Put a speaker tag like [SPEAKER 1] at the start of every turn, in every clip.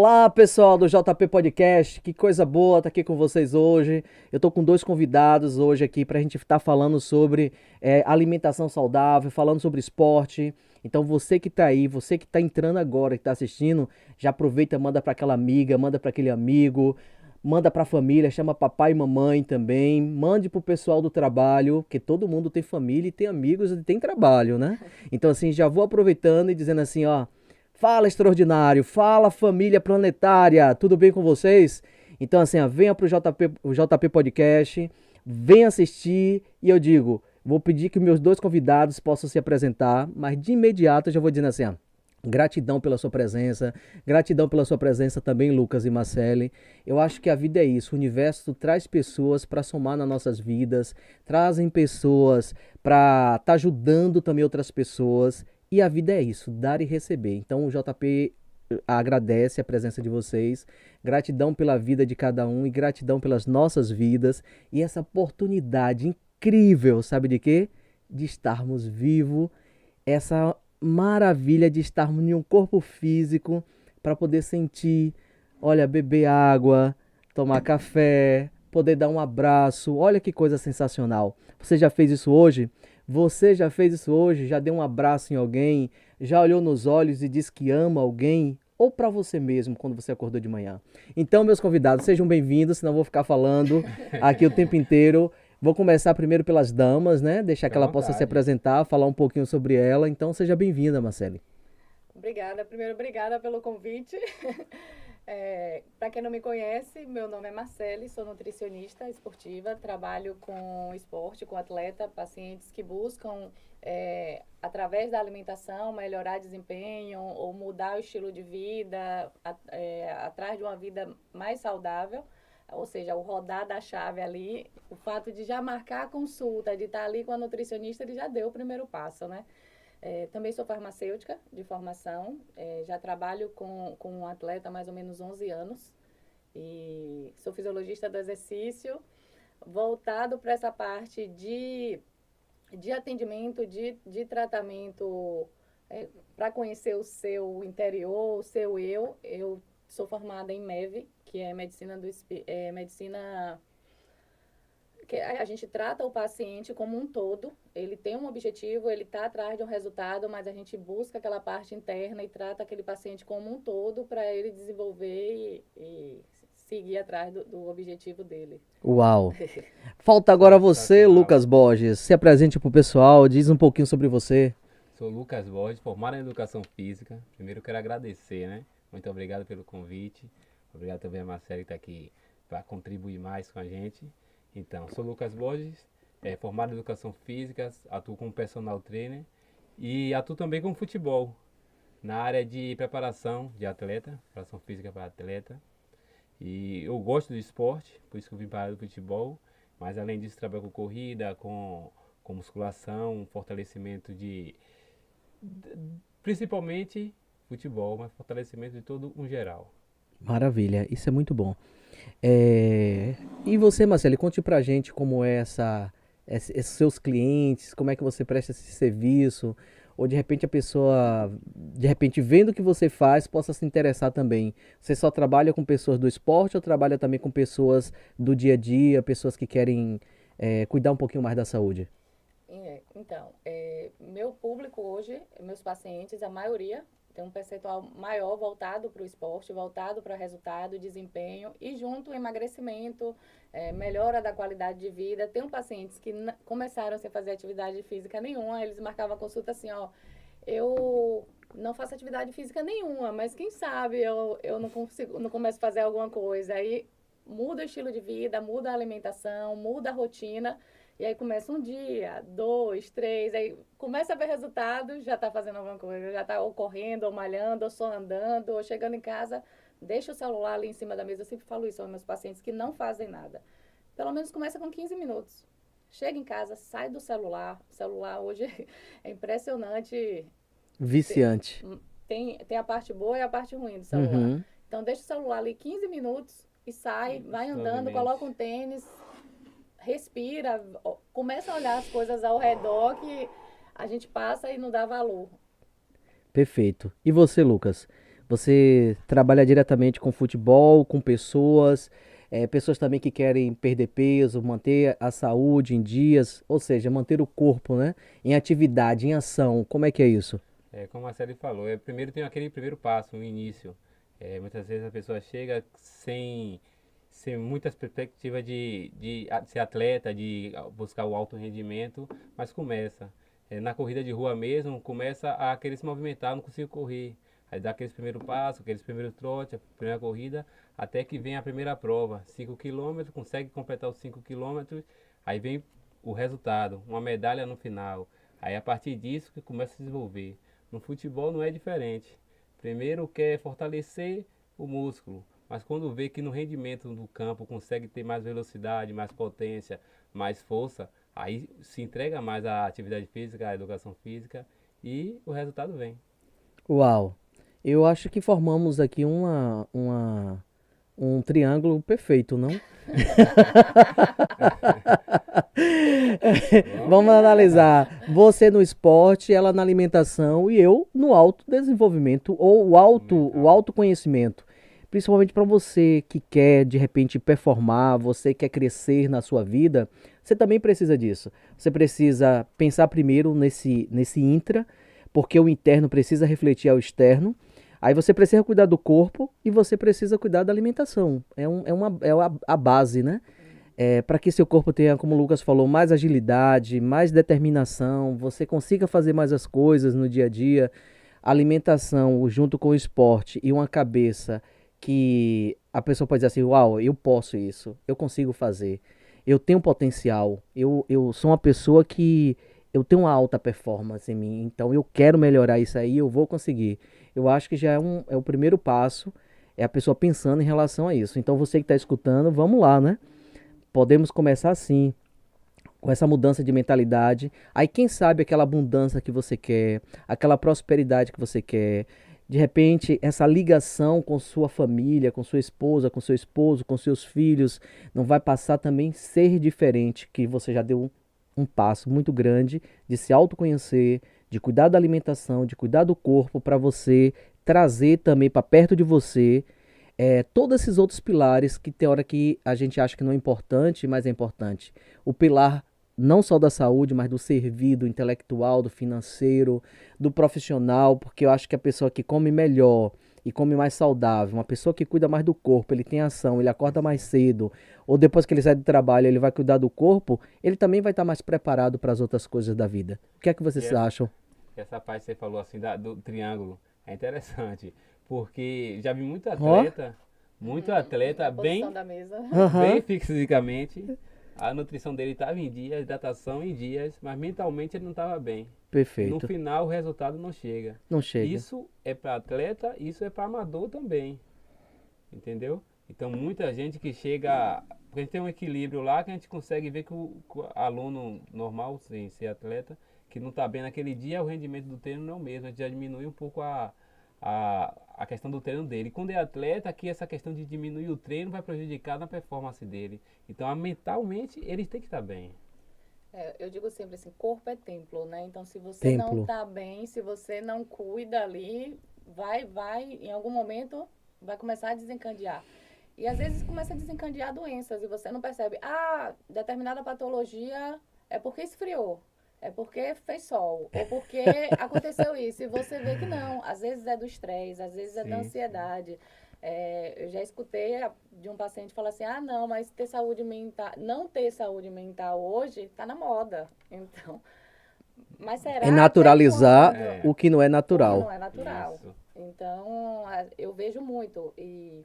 [SPEAKER 1] Olá, pessoal do JP Podcast, que coisa boa estar aqui com vocês hoje. Eu tô com dois convidados hoje aqui para a gente estar falando sobre alimentação saudável, falando sobre esporte. Então você que tá aí, você que tá entrando agora, que tá assistindo, já aproveita, manda para aquela amiga, manda para aquele amigo, manda para a família, chama papai e mamãe também, mande pro pessoal do trabalho, porque todo mundo tem família e tem amigos e tem trabalho, né? Então assim, já vou aproveitando e dizendo assim, ó, fala extraordinário, fala família planetária, tudo bem com vocês? Então assim, ó, venha pro o JP Podcast, venha assistir e eu digo, vou pedir que meus dois convidados possam se apresentar, mas de imediato eu já vou dizendo assim, ó, gratidão pela sua presença também, Lucas e Marcele. Eu acho que a vida é isso, o universo traz pessoas para somar nas nossas vidas, trazem pessoas para estar ajudando também outras pessoas, e a vida é isso, dar e receber. Então o JP agradece a presença de vocês, gratidão pela vida de cada um e gratidão pelas nossas vidas e essa oportunidade incrível, sabe de quê? De estarmos vivos, essa maravilha de estarmos em um corpo físico para poder sentir, olha, beber água, tomar café, poder dar um abraço. Olha que coisa sensacional. Você já fez isso hoje? Você já fez isso hoje? Já deu um abraço em alguém? Já olhou nos olhos e disse que ama alguém? Ou para você mesmo quando você acordou de manhã? Então, meus convidados, sejam bem-vindos, senão eu vou ficar falando aqui o tempo inteiro. Vou começar primeiro pelas damas, né? Deixar
[SPEAKER 2] Fica
[SPEAKER 1] que
[SPEAKER 2] à
[SPEAKER 1] ela possa se
[SPEAKER 2] vontade.
[SPEAKER 1] apresentar, falar um pouquinho sobre ela. Então, seja bem-vinda, Marcele.
[SPEAKER 3] Obrigada. Primeiro, obrigada pelo convite. Para quem não me conhece, meu nome é Marcele, sou nutricionista esportiva, trabalho com esporte, com atleta, pacientes que buscam, através da alimentação, melhorar desempenho ou mudar o estilo de vida, atrás de uma vida mais saudável. Ou seja, o rodar da chave ali, o fato de já marcar a consulta, de estar ali com a nutricionista, ele já deu o primeiro passo, né? Também sou farmacêutica de formação, já trabalho com um atleta há mais ou menos 11 anos e sou fisiologista do exercício, voltado para essa parte de atendimento, de tratamento, para conhecer o seu interior, o seu eu. Eu sou formada em MEV, que é medicina que a gente trata o paciente como um todo, ele tem um objetivo, ele está atrás de um resultado, mas a gente busca aquela parte interna e trata aquele paciente como um todo para ele desenvolver e seguir atrás do objetivo dele.
[SPEAKER 1] Uau! Falta agora você,
[SPEAKER 2] Sensacional.
[SPEAKER 1] Lucas Borges. Se apresente pro pessoal, diz um pouquinho sobre você.
[SPEAKER 2] Sou Lucas Borges, formado em Educação Física. Primeiro eu quero agradecer, né? Muito obrigado pelo convite. Obrigado também a Marcela que está aqui para contribuir mais com a gente. Então, sou Lucas Borges, formado em Educação Física, atuo como personal trainer e atuo também com futebol, na área de preparação de atleta, preparação física para atleta. E eu gosto do esporte, por isso que eu vim para a área do futebol. Mas além disso, trabalho com corrida, com musculação, fortalecimento principalmente futebol, mas fortalecimento de todo um geral.
[SPEAKER 1] Maravilha, isso é muito bom. É, E você, Marcelo, conte pra gente como é esses seus clientes, como é que você presta esse serviço, ou de repente a pessoa, de repente vendo o que você faz, possa se interessar também. Você só trabalha com pessoas do esporte ou trabalha também com pessoas do dia a dia, pessoas que querem cuidar um pouquinho mais da saúde?
[SPEAKER 3] Então, meu público hoje, meus pacientes, a maioria tem um percentual maior voltado para o esporte, voltado para resultado, desempenho e junto emagrecimento, melhora da qualidade de vida. Tenho pacientes que começaram sem fazer atividade física nenhuma, eles marcavam a consulta assim, ó, eu não faço atividade física nenhuma, mas quem sabe eu não consigo, não começo a fazer alguma coisa. Aí muda o estilo de vida, muda a alimentação, muda a rotina. E aí começa um dia, dois, três, aí começa a ver resultado, já está fazendo alguma coisa, já está ou correndo, ou malhando, ou só andando, ou chegando em casa, deixa o celular ali em cima da mesa. Eu sempre falo isso aos meus pacientes que não fazem nada. Pelo menos começa com 15 minutos. Chega em casa, sai do celular. O celular hoje é impressionante.
[SPEAKER 1] Viciante.
[SPEAKER 3] Tem a parte boa e a parte ruim do celular.
[SPEAKER 1] Uhum.
[SPEAKER 3] Então deixa o celular ali 15 minutos e sai, vai andando,
[SPEAKER 2] Suavemente.
[SPEAKER 3] coloca um tênis, respira, começa a olhar as coisas ao redor que a gente passa e não dá valor.
[SPEAKER 1] Perfeito. E você, Lucas? Você trabalha diretamente com futebol, com pessoas, pessoas também que querem perder peso, manter a saúde em dias, ou seja, manter o corpo, né, em atividade, em ação. Como é que é isso?
[SPEAKER 2] Como a Sally falou, primeiro tem aquele primeiro passo, o início. Muitas vezes a pessoa chega sem muitas perspectivas de ser atleta, de buscar o alto rendimento, mas começa. Na corrida de rua mesmo, começa a querer se movimentar, não consigo correr. Aí dá aqueles primeiros passos, aqueles primeiros trotes, a primeira corrida, até que vem a primeira prova, 5 quilômetros, consegue completar os 5 quilômetros, aí vem o resultado, uma medalha no final. Aí a partir disso que começa a se desenvolver. No futebol não é diferente. Primeiro quer fortalecer o músculo, mas quando vê que no rendimento do campo consegue ter mais velocidade, mais potência, mais força, aí se entrega mais à atividade física, à educação física e o resultado vem.
[SPEAKER 1] Uau! Eu acho que formamos aqui um triângulo perfeito, não? Vamos analisar. Você no esporte, ela na alimentação e eu no autodesenvolvimento ou o
[SPEAKER 2] Mental.
[SPEAKER 1] autoconhecimento. Principalmente para você que quer de repente performar, você quer crescer na sua vida, você também precisa disso. Você precisa pensar primeiro nesse intra, porque o interno precisa refletir ao externo. Aí você precisa cuidar do corpo e você precisa cuidar da alimentação. É a base, né? Para que seu corpo tenha, como o Lucas falou, mais agilidade, mais determinação, você consiga fazer mais as coisas no dia a dia. A alimentação junto com o esporte e uma cabeça que a pessoa pode dizer assim, uau, eu posso isso, eu consigo fazer, eu tenho potencial, eu sou uma pessoa que eu tenho uma alta performance em mim, então eu quero melhorar isso aí, eu vou conseguir. Eu acho que já é o primeiro passo, é a pessoa pensando em relação a isso. Então você que está escutando, vamos lá, né? Podemos começar assim, com essa mudança de mentalidade. Aí, quem sabe aquela abundância que você quer, aquela prosperidade que você quer, de repente, essa ligação com sua família, com sua esposa, com seu esposo, com seus filhos, não vai passar também ser diferente, que você já deu um passo muito grande de se autoconhecer, de cuidar da alimentação, de cuidar do corpo, para você trazer também para perto de você todos esses outros pilares que tem hora que a gente acha que não é importante, mas é importante. O pilar não só da saúde, mas do servir, do intelectual, do financeiro, do profissional, porque eu acho que a pessoa que come melhor e come mais saudável, uma pessoa que cuida mais do corpo, ele tem ação, ele acorda mais cedo, ou depois que ele sai do trabalho, ele vai cuidar do corpo, ele também vai estar mais preparado para as outras coisas da vida. O que é que
[SPEAKER 2] E
[SPEAKER 1] vocês
[SPEAKER 2] essa,
[SPEAKER 1] acham?
[SPEAKER 2] essa parte que você falou assim do triângulo é interessante, porque já vi
[SPEAKER 1] Ó,
[SPEAKER 2] muito
[SPEAKER 3] A
[SPEAKER 2] atleta
[SPEAKER 3] posição
[SPEAKER 2] bem,
[SPEAKER 3] da mesa.
[SPEAKER 1] aham,
[SPEAKER 2] bem fisicamente, a nutrição dele estava em dias, a hidratação em dias, mas mentalmente ele não estava bem. E no
[SPEAKER 1] perfeito.
[SPEAKER 2] final o resultado não chega.
[SPEAKER 1] Não chega.
[SPEAKER 2] Isso é para atleta, isso é para amador também, entendeu? Então muita gente que chega, porque a gente tem um equilíbrio lá que a gente consegue ver que o aluno normal, sem ser atleta, que não está bem naquele dia, o rendimento do treino não é o mesmo, a gente já diminui um pouco a questão do treino dele. Quando é atleta, aqui essa questão de diminuir o treino vai prejudicar na performance dele. Então, mentalmente, ele tem que estar bem.
[SPEAKER 3] Eu digo sempre assim, corpo é templo, né? Então, se você não
[SPEAKER 1] Templo.
[SPEAKER 3] tá bem, se você não cuida ali, em algum momento, vai começar a desencadear. E às vezes começa a desencadear doenças e você não percebe. Ah, determinada patologia é porque esfriou, é porque fez sol, ou porque aconteceu isso. E você vê que não, às vezes é do estresse, às vezes é da
[SPEAKER 2] Sim, sim.
[SPEAKER 3] ansiedade. Eu já escutei de um paciente falar assim, ah, não, mas ter saúde mental, não ter saúde mental hoje está na moda. Então, mas
[SPEAKER 1] É
[SPEAKER 3] será até
[SPEAKER 1] naturalizar
[SPEAKER 3] quando?
[SPEAKER 2] É,
[SPEAKER 1] o que não é
[SPEAKER 3] O que
[SPEAKER 1] natural.
[SPEAKER 3] não é natural.
[SPEAKER 2] isso.
[SPEAKER 3] Então, eu vejo muito e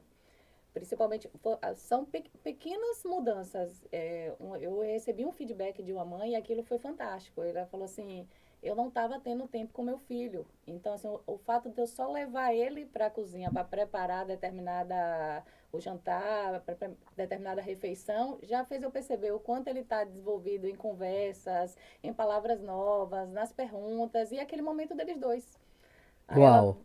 [SPEAKER 3] principalmente são pequenas mudanças. Eu recebi um feedback de uma mãe e aquilo foi fantástico. Ela falou assim, eu não estava tendo tempo com meu filho. Então, assim, o fato de eu só levar ele para a cozinha para preparar o jantar, determinada refeição, já fez eu perceber o quanto ele está desenvolvido em conversas, em palavras novas, nas perguntas e aquele momento deles dois. Aí
[SPEAKER 1] Uau,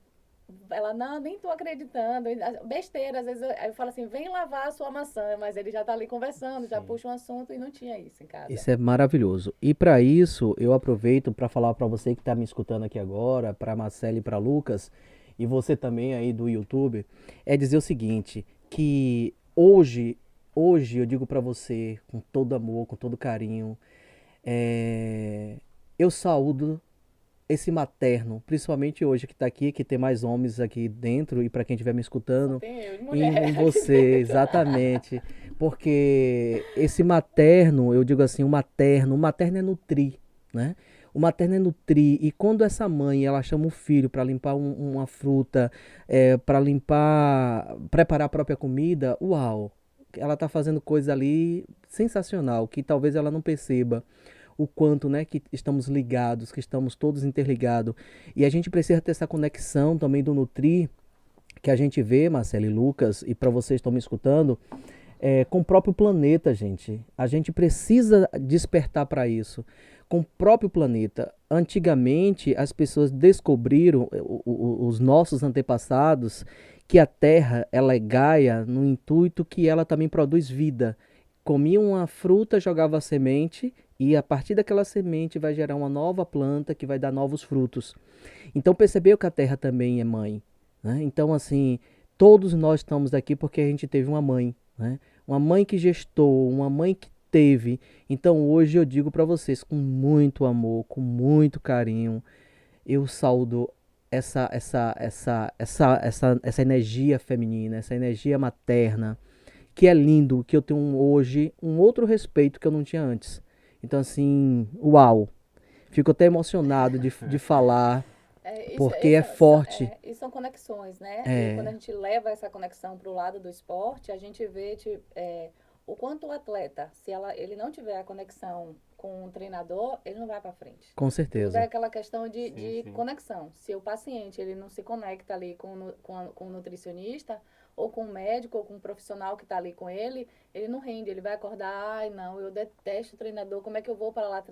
[SPEAKER 3] ela, não, nem tô acreditando. Besteira, às vezes eu falo assim, vem lavar a sua maçã, mas ele já tá ali conversando, já
[SPEAKER 2] Sim.
[SPEAKER 3] puxa um assunto e não tinha isso em casa.
[SPEAKER 1] isso é maravilhoso. E para isso, eu aproveito para falar para você que está me escutando aqui agora, para Marcelo e para Lucas, e você também aí do YouTube, é dizer o seguinte, que hoje eu digo para você com todo amor, com todo carinho, é, eu saúdo esse materno, principalmente hoje que está aqui, que tem mais homens aqui dentro e para quem estiver me
[SPEAKER 3] Só
[SPEAKER 1] escutando,
[SPEAKER 3] tem eu de
[SPEAKER 1] em,
[SPEAKER 3] mulher
[SPEAKER 1] em
[SPEAKER 3] aqui
[SPEAKER 1] você,
[SPEAKER 3] dentro.
[SPEAKER 1] exatamente. Porque esse materno, eu digo assim, o materno é nutrir, né? O materno é nutrir. E quando essa mãe, ela chama o filho para limpar uma fruta, para limpar, preparar a própria comida, uau! Ela está fazendo coisa ali sensacional, que talvez ela não perceba o quanto, né, que estamos ligados, que estamos todos interligados. E a gente precisa ter essa conexão também do nutrir, que a gente vê, Marcelo e Lucas, e para vocês que estão me escutando, com o próprio planeta, gente. A gente precisa despertar para isso. Com o próprio planeta. Antigamente, as pessoas descobriram, os nossos antepassados, que a Terra ela é Gaia no intuito que ela também produz vida. Comia uma fruta, jogava a semente e a partir daquela semente vai gerar uma nova planta que vai dar novos frutos. Então percebeu que a Terra também é mãe, né? Então assim, todos nós estamos aqui porque a gente teve uma mãe, né? Uma mãe que gestou, uma mãe que teve. Então hoje eu digo para vocês com muito amor, com muito carinho, eu saúdo essa energia feminina, essa energia materna, que é lindo, que eu tenho hoje um outro respeito que eu não tinha antes. Então assim, uau, fico até emocionado de falar, porque é forte.
[SPEAKER 3] E são conexões, né? E quando a
[SPEAKER 1] É,
[SPEAKER 3] gente leva essa conexão para o lado do esporte, a gente vê o quanto o atleta, se ele não tiver a conexão com o treinador, ele não vai para frente.
[SPEAKER 1] com
[SPEAKER 3] Tudo é
[SPEAKER 1] certeza.
[SPEAKER 3] aquela questão de,
[SPEAKER 2] Sim,
[SPEAKER 3] de
[SPEAKER 2] sim.
[SPEAKER 3] conexão. Se o paciente ele não se conecta ali com o nutricionista, ou com o médico, ou com o profissional que está ali com ele não rende, ele vai acordar, ai não, eu detesto treinador, como é que eu vou para lá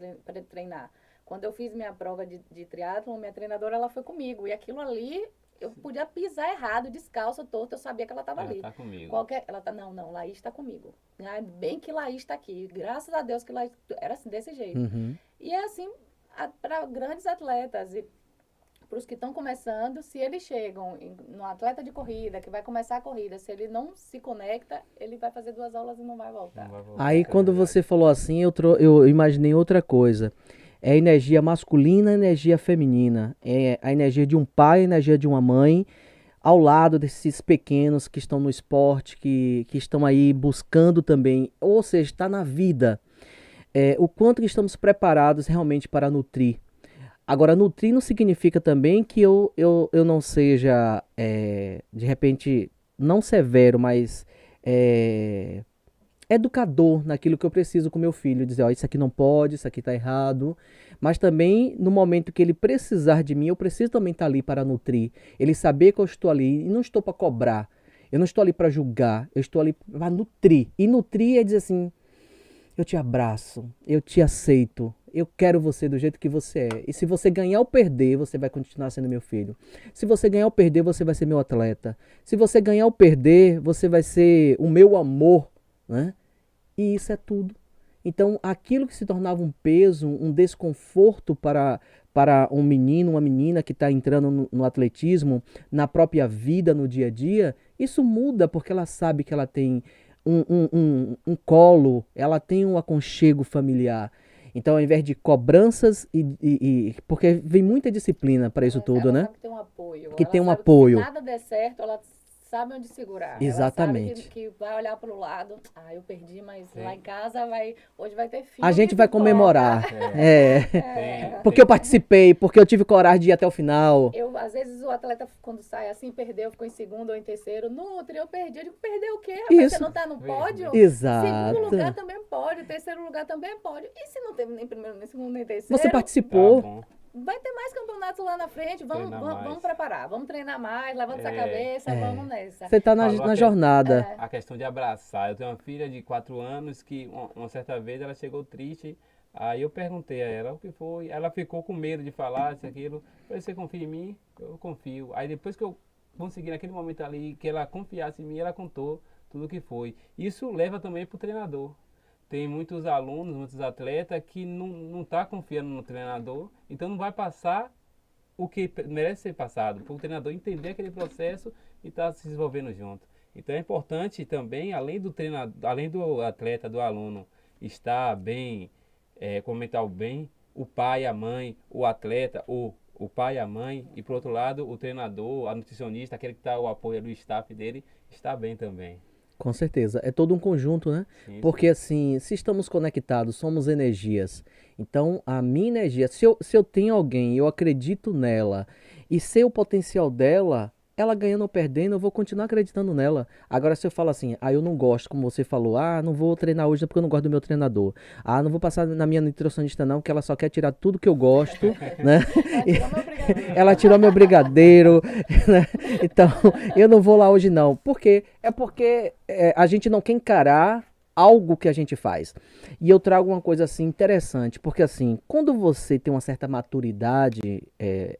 [SPEAKER 3] treinar? Quando eu fiz minha prova de triatlon, minha treinadora ela foi comigo, e aquilo ali, eu podia pisar errado, descalça, torta, eu sabia que ela estava
[SPEAKER 2] Ela
[SPEAKER 3] ali.
[SPEAKER 2] tá comigo.
[SPEAKER 3] Ela tá, não, Laís está comigo. Ah, bem que Laís está aqui, graças a Deus que Laís, era assim, desse jeito.
[SPEAKER 1] Uhum.
[SPEAKER 3] E é assim para grandes atletas e para os que estão começando, se eles chegam no atleta de corrida, que vai começar a corrida, se ele não se conecta, ele vai fazer 2 aulas e não vai
[SPEAKER 2] Não
[SPEAKER 3] voltar.
[SPEAKER 2] vai voltar,
[SPEAKER 1] Aí
[SPEAKER 2] é
[SPEAKER 1] quando
[SPEAKER 2] verdade.
[SPEAKER 1] você falou assim, eu imaginei outra coisa. É a energia masculina, a energia feminina. É a energia de um pai, a energia de uma mãe, ao lado desses pequenos que estão no esporte, que estão aí buscando também, ou seja, está na vida. O quanto que estamos preparados realmente para nutrir. Agora, nutrir não significa também que eu não seja, de repente, não severo, mas é, educador naquilo que eu preciso com meu filho, dizer, ó, isso aqui não pode, isso aqui está errado, mas também no momento que ele precisar de mim, eu preciso também estar ali para nutrir, ele saber que eu estou ali e não estou para cobrar, eu não estou ali para julgar, eu estou ali para nutrir. E nutrir é dizer assim, eu te abraço, eu te aceito, eu quero você do jeito que você é. E se você ganhar ou perder, você vai continuar sendo meu filho. Se você ganhar ou perder, você vai ser meu atleta. Se você ganhar ou perder, você vai ser o meu amor, né? E isso é tudo. Então, aquilo que se tornava um peso, um desconforto para um menino, uma menina que está entrando no atletismo, na própria vida, no dia a dia, isso muda porque ela sabe que ela tem um colo, ela tem um aconchego familiar. Então, ao invés de cobranças, porque vem muita disciplina para isso tudo,
[SPEAKER 3] Ela
[SPEAKER 1] né?
[SPEAKER 3] sabe que tem um apoio.
[SPEAKER 1] Que
[SPEAKER 3] Ela
[SPEAKER 1] tem um
[SPEAKER 3] sabe que se
[SPEAKER 1] apoio.
[SPEAKER 3] nada der certo, ela sabe onde segurar. Ela sabe
[SPEAKER 1] Exatamente.
[SPEAKER 3] que vai olhar para o lado. Ah, eu perdi, mas lá em
[SPEAKER 2] Tem,
[SPEAKER 3] casa hoje vai ter
[SPEAKER 1] A
[SPEAKER 3] filme e
[SPEAKER 1] gente vai
[SPEAKER 3] pipoca.
[SPEAKER 1] comemorar.
[SPEAKER 2] é,
[SPEAKER 1] É.
[SPEAKER 2] tem,
[SPEAKER 1] Porque eu
[SPEAKER 2] tem,
[SPEAKER 1] participei, porque eu tive coragem de ir até o final.
[SPEAKER 3] Às vezes o atleta, quando sai assim, perdeu, ficou em segundo ou em terceiro. Nutri, eu perdi. Eu digo, perdeu o quê, rapaz? Você
[SPEAKER 1] Isso.
[SPEAKER 3] não tá no pódio? Segundo
[SPEAKER 1] Exato.
[SPEAKER 3] lugar também pode, terceiro lugar também pode. E se não teve nem primeiro, nem segundo, nem
[SPEAKER 1] Você
[SPEAKER 3] terceiro?
[SPEAKER 2] tá
[SPEAKER 1] participou.
[SPEAKER 2] bom,
[SPEAKER 3] Vai ter mais campeonatos lá na frente. Vamos,
[SPEAKER 2] treinar
[SPEAKER 3] vamos, vamos
[SPEAKER 2] mais.
[SPEAKER 3] preparar, vamos treinar mais, levanta essa
[SPEAKER 2] É,
[SPEAKER 3] cabeça, vamos nessa.
[SPEAKER 1] Você tá na,
[SPEAKER 2] falou
[SPEAKER 1] na jornada.
[SPEAKER 2] a questão de abraçar. Eu tenho uma filha de 4 anos que uma certa vez ela chegou triste. Aí eu perguntei a ela o que foi. Ela ficou com medo de falar isso, aquilo. Eu falei, você confia em mim? Eu confio. Aí depois que eu consegui naquele momento ali que ela confiasse em mim, ela contou tudo o que foi. Isso leva também para o treinador. Tem muitos alunos, muitos atletas que não tá confiando no treinador, então não vai passar o que merece ser passado, para o treinador entender aquele processo e estar se desenvolvendo junto. Então é importante também, além do treinador, além do atleta, do aluno estar bem, com o mental bem, o pai, a mãe, o atleta, o pai, a mãe, e por outro lado, o treinador, a nutricionista, aquele que está o apoio do staff dele, está bem também.
[SPEAKER 1] Com certeza, é todo um conjunto, né?
[SPEAKER 2] Sim,
[SPEAKER 1] Porque
[SPEAKER 2] sim.
[SPEAKER 1] assim, se estamos conectados, somos energias. Então, a minha energia, se eu tenho alguém, eu acredito nela, e sei o potencial dela, ela ganhando ou perdendo, eu vou continuar acreditando nela. Agora, se eu falo assim, eu não gosto, como você falou, não vou treinar hoje porque eu não gosto do meu treinador. Não vou passar na minha nutricionista não, porque ela só quer tirar tudo que eu gosto, né?
[SPEAKER 3] Ela tirou meu brigadeiro.
[SPEAKER 1] Ela tirou meu brigadeiro, né? Então, eu não vou lá hoje não. Por quê? É porque a gente não quer encarar algo que a gente faz. E eu trago uma coisa assim interessante, porque assim, quando você tem uma certa maturidade,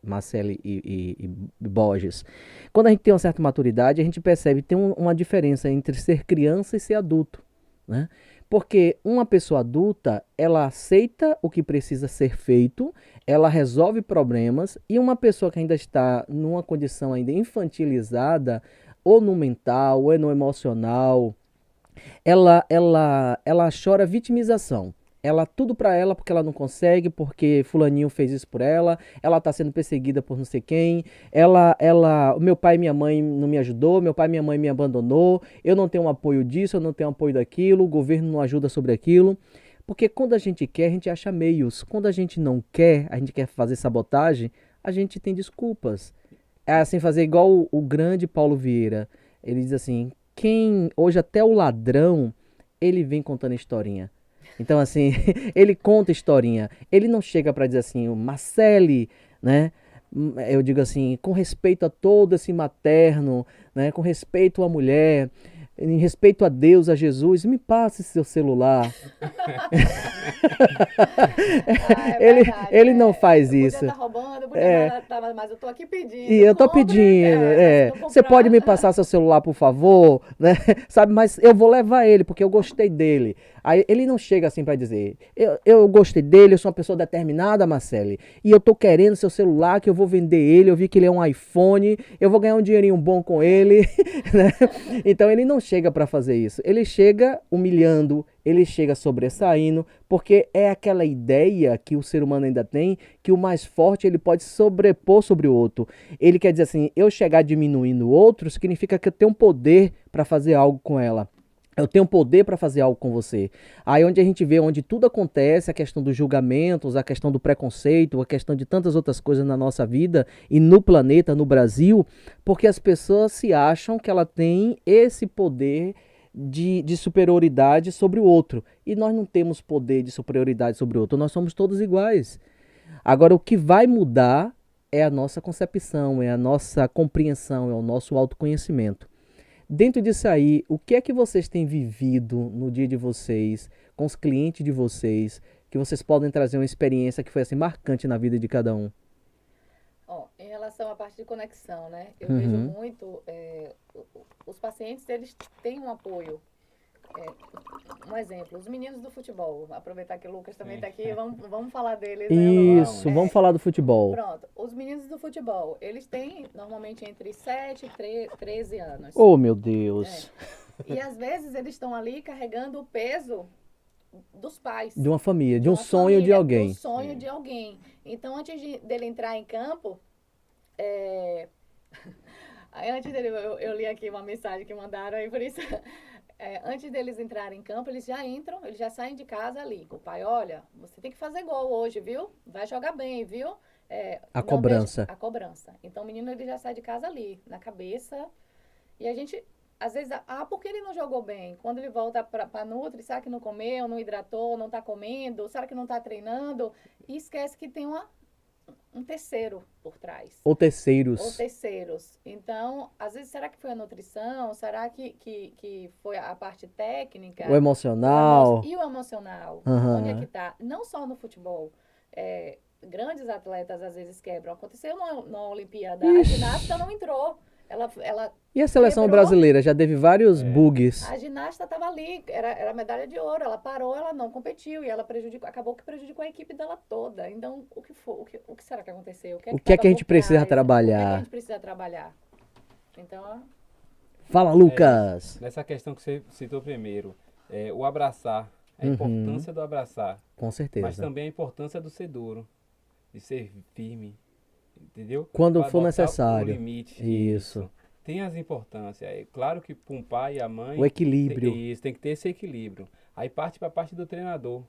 [SPEAKER 1] Marcele e Borges, quando a gente tem uma certa maturidade, a gente percebe que tem uma diferença entre ser criança e ser adulto, né? Porque uma pessoa adulta, ela aceita o que precisa ser feito, ela resolve problemas, e uma pessoa que ainda está numa condição ainda infantilizada, ou no mental, ou no emocional, ela chora vitimização. Ela tudo pra ela porque ela não consegue, porque fulaninho fez isso por ela tá sendo perseguida por não sei quem, o meu pai e minha mãe não me ajudou, meu pai e minha mãe me abandonou, eu não tenho um apoio disso, eu não tenho um apoio daquilo, o governo não ajuda sobre aquilo. Porque quando a gente quer, a gente acha meios. Quando a gente não quer, a gente quer fazer sabotagem, a gente tem desculpas. É assim, fazer igual o grande Paulo Vieira. Ele diz assim, hoje até o ladrão, ele vem contando historinha. Então assim, ele conta historinha. Ele não chega para dizer assim, o Marcele, né? Eu digo assim, com respeito a todo esse materno, né? Com respeito à mulher, em respeito a Deus, a Jesus, me passe seu celular.
[SPEAKER 3] É
[SPEAKER 1] ele,
[SPEAKER 3] verdade.
[SPEAKER 1] ele não faz
[SPEAKER 3] Eu podia
[SPEAKER 1] isso.
[SPEAKER 3] estar roubando,
[SPEAKER 1] É,
[SPEAKER 3] mas eu tô aqui
[SPEAKER 1] e
[SPEAKER 3] pedindo.
[SPEAKER 1] eu tô
[SPEAKER 3] Compre,
[SPEAKER 1] pedindo,
[SPEAKER 3] mas se não
[SPEAKER 1] você pode
[SPEAKER 3] comprar.
[SPEAKER 1] me passar seu celular, por favor, né? Sabe, mas eu vou levar ele, porque eu gostei dele. Aí ele não chega assim pra dizer, eu gostei dele, eu sou uma pessoa determinada, Marcele, e eu tô querendo seu celular, que eu vou vender ele, eu vi que ele é um iPhone, eu vou ganhar um dinheirinho bom com ele, né? Então ele não chega pra fazer isso, ele chega humilhando, ele chega sobressaindo, porque é aquela ideia que o ser humano ainda tem, que o mais forte ele pode sobrepor sobre o outro. Ele quer dizer assim, eu chegar diminuindo o outro, significa que eu tenho poder para fazer algo com ela. Eu tenho poder para fazer algo com você. Aí onde a gente vê, onde tudo acontece, a questão dos julgamentos, a questão do preconceito, a questão de tantas outras coisas na nossa vida e no planeta, no Brasil, porque as pessoas se acham que ela tem esse poder de superioridade sobre o outro. E nós não temos poder de superioridade sobre o outro, nós somos todos iguais. Agora, o que vai mudar é a nossa concepção, é a nossa compreensão, é o nosso autoconhecimento. Dentro disso aí, o que é que vocês têm vivido no dia de vocês, com os clientes de vocês, que vocês podem trazer uma experiência que foi assim marcante na vida de cada um?
[SPEAKER 3] Ó, em relação à parte de conexão, né? Eu vejo
[SPEAKER 1] Uhum.
[SPEAKER 3] muito, os pacientes, eles têm um apoio. Um exemplo, os meninos do futebol. Aproveitar que o Lucas também está aqui, vamos falar deles, né, Lu?
[SPEAKER 1] Isso, vamos falar do futebol.
[SPEAKER 3] Pronto, os meninos do futebol, eles têm normalmente entre 7 e 13 anos.
[SPEAKER 1] Oh, meu Deus.
[SPEAKER 3] E às vezes eles estão ali carregando o peso dos pais.
[SPEAKER 1] De uma família, de um
[SPEAKER 3] uma
[SPEAKER 1] sonho de
[SPEAKER 3] família,
[SPEAKER 1] alguém.
[SPEAKER 3] do sonho de alguém. Então, antes dele entrar em campo, é, aí antes dele, eu li aqui uma mensagem que mandaram aí, por isso. Antes deles entrarem em campo, eles já entram, eles já saem de casa ali. O pai, olha, você tem que fazer gol hoje, viu? Vai jogar bem, viu?
[SPEAKER 1] A
[SPEAKER 3] Não
[SPEAKER 1] cobrança.
[SPEAKER 3] deixa- a cobrança. Então, o menino, ele já sai de casa ali, na cabeça. E a gente, às vezes, porque ele não jogou bem? Quando ele volta pra Nutri, será que não comeu, não hidratou, não tá comendo? Será que não tá treinando? E esquece que tem um terceiro por trás.
[SPEAKER 1] Ou terceiros.
[SPEAKER 3] Ou terceiros. Então, às vezes, será que foi a nutrição? Será que foi a parte técnica?
[SPEAKER 1] O emocional.
[SPEAKER 3] E o emocional?
[SPEAKER 1] Aham.
[SPEAKER 3] Onde é que tá? Não só no futebol. Grandes atletas, às vezes, quebram. Aconteceu na Olimpíada. A
[SPEAKER 1] Ixi.
[SPEAKER 3] ginasta não entrou. Ela
[SPEAKER 1] E a seleção
[SPEAKER 3] quebrou.
[SPEAKER 1] brasileira já teve vários bugs.
[SPEAKER 3] A ginasta estava ali, era medalha de ouro, ela parou, ela não competiu e ela acabou que prejudicou a equipe dela toda. Então, o que será que aconteceu?
[SPEAKER 1] O que é
[SPEAKER 3] estava
[SPEAKER 1] que a gente
[SPEAKER 3] por
[SPEAKER 1] precisa
[SPEAKER 3] trás? O que é que a
[SPEAKER 1] trabalhar?
[SPEAKER 3] gente precisa trabalhar? Então,
[SPEAKER 1] Fala, Lucas!
[SPEAKER 2] Nessa questão que você citou primeiro, o abraçar, a
[SPEAKER 1] Uhum.
[SPEAKER 2] importância do abraçar,
[SPEAKER 1] Com
[SPEAKER 2] mas
[SPEAKER 1] certeza.
[SPEAKER 2] também a importância do ser duro, de ser firme, entendeu?
[SPEAKER 1] Quando
[SPEAKER 2] Vai
[SPEAKER 1] for
[SPEAKER 2] botar
[SPEAKER 1] necessário.
[SPEAKER 2] o limite.
[SPEAKER 1] Isso.
[SPEAKER 2] Tem as importâncias. É claro que para um pai e a mãe,
[SPEAKER 1] O equilíbrio.
[SPEAKER 2] isso, tem que ter esse equilíbrio. Aí parte para a parte do treinador,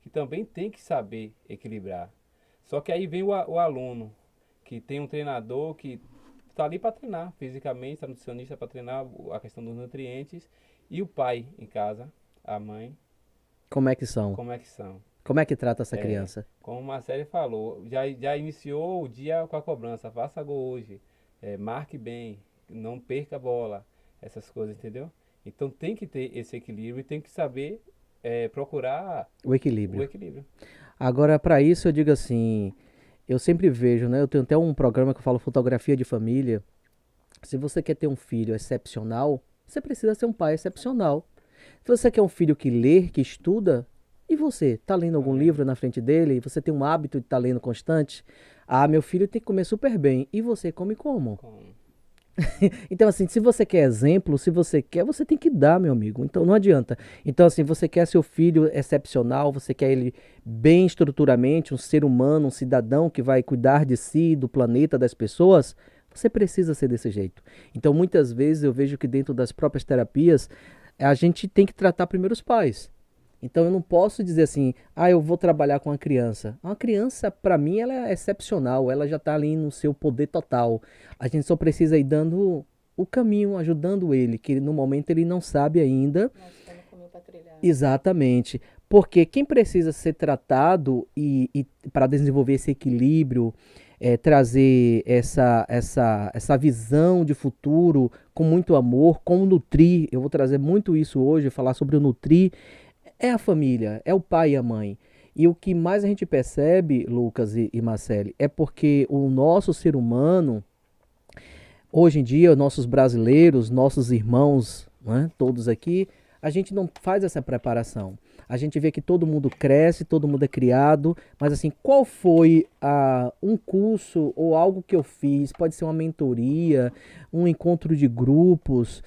[SPEAKER 2] que também tem que saber equilibrar. Só que aí vem o aluno, que tem um treinador que está ali para treinar fisicamente, está nutricionista para treinar a questão dos nutrientes, e o pai em casa, a mãe,
[SPEAKER 1] Como é que são?
[SPEAKER 2] como é que são?
[SPEAKER 1] Como é que trata essa
[SPEAKER 2] É,
[SPEAKER 1] criança?
[SPEAKER 2] Como a Marcele falou, já iniciou o dia com a cobrança, faça gol hoje, marque bem, não perca a bola, essas coisas, entendeu? Então tem que ter esse equilíbrio e tem que saber procurar
[SPEAKER 1] O
[SPEAKER 2] o
[SPEAKER 1] equilíbrio.
[SPEAKER 2] equilíbrio.
[SPEAKER 1] Agora, para isso, eu digo assim, eu sempre vejo, né? Eu tenho até um programa que eu falo fotografia de família. Se você quer ter um filho excepcional, você precisa ser um pai excepcional. Se você quer um filho que lê, que estuda, e você? Tá lendo algum livro na frente dele? Você tem um hábito de estar lendo constante? Ah, meu filho tem que comer super bem. E você come como? Então, assim, se você quer exemplo, se você quer, você tem que dar, meu amigo. Então, não adianta. Então, assim, você quer seu filho excepcional, você quer ele bem estruturalmente, um ser humano, um cidadão que vai cuidar de si, do planeta, das pessoas, você precisa ser desse jeito. Então, muitas vezes eu vejo que dentro das próprias terapias, a gente tem que tratar primeiro os pais. Então eu não posso dizer assim, ah, eu vou trabalhar com uma criança. Uma criança, para mim, ela é excepcional, ela já está ali no seu poder total. A gente só precisa ir dando o caminho, ajudando ele, que no momento ele não sabe ainda.
[SPEAKER 3] nós estamos com o meu para trilhar.
[SPEAKER 1] Exatamente. Porque quem precisa ser tratado e para desenvolver esse equilíbrio, trazer essa visão de futuro com muito amor, com o nutrir, eu vou trazer muito isso hoje, falar sobre o nutrir, é a família, é o pai e a mãe. E o que mais a gente percebe, Lucas e Marcele, é porque o nosso ser humano, hoje em dia, nossos brasileiros, nossos irmãos, né, todos aqui, a gente não faz essa preparação. A gente vê que todo mundo cresce, todo mundo é criado, mas assim, qual foi um curso ou algo que eu fiz? Pode ser uma mentoria, um encontro de grupos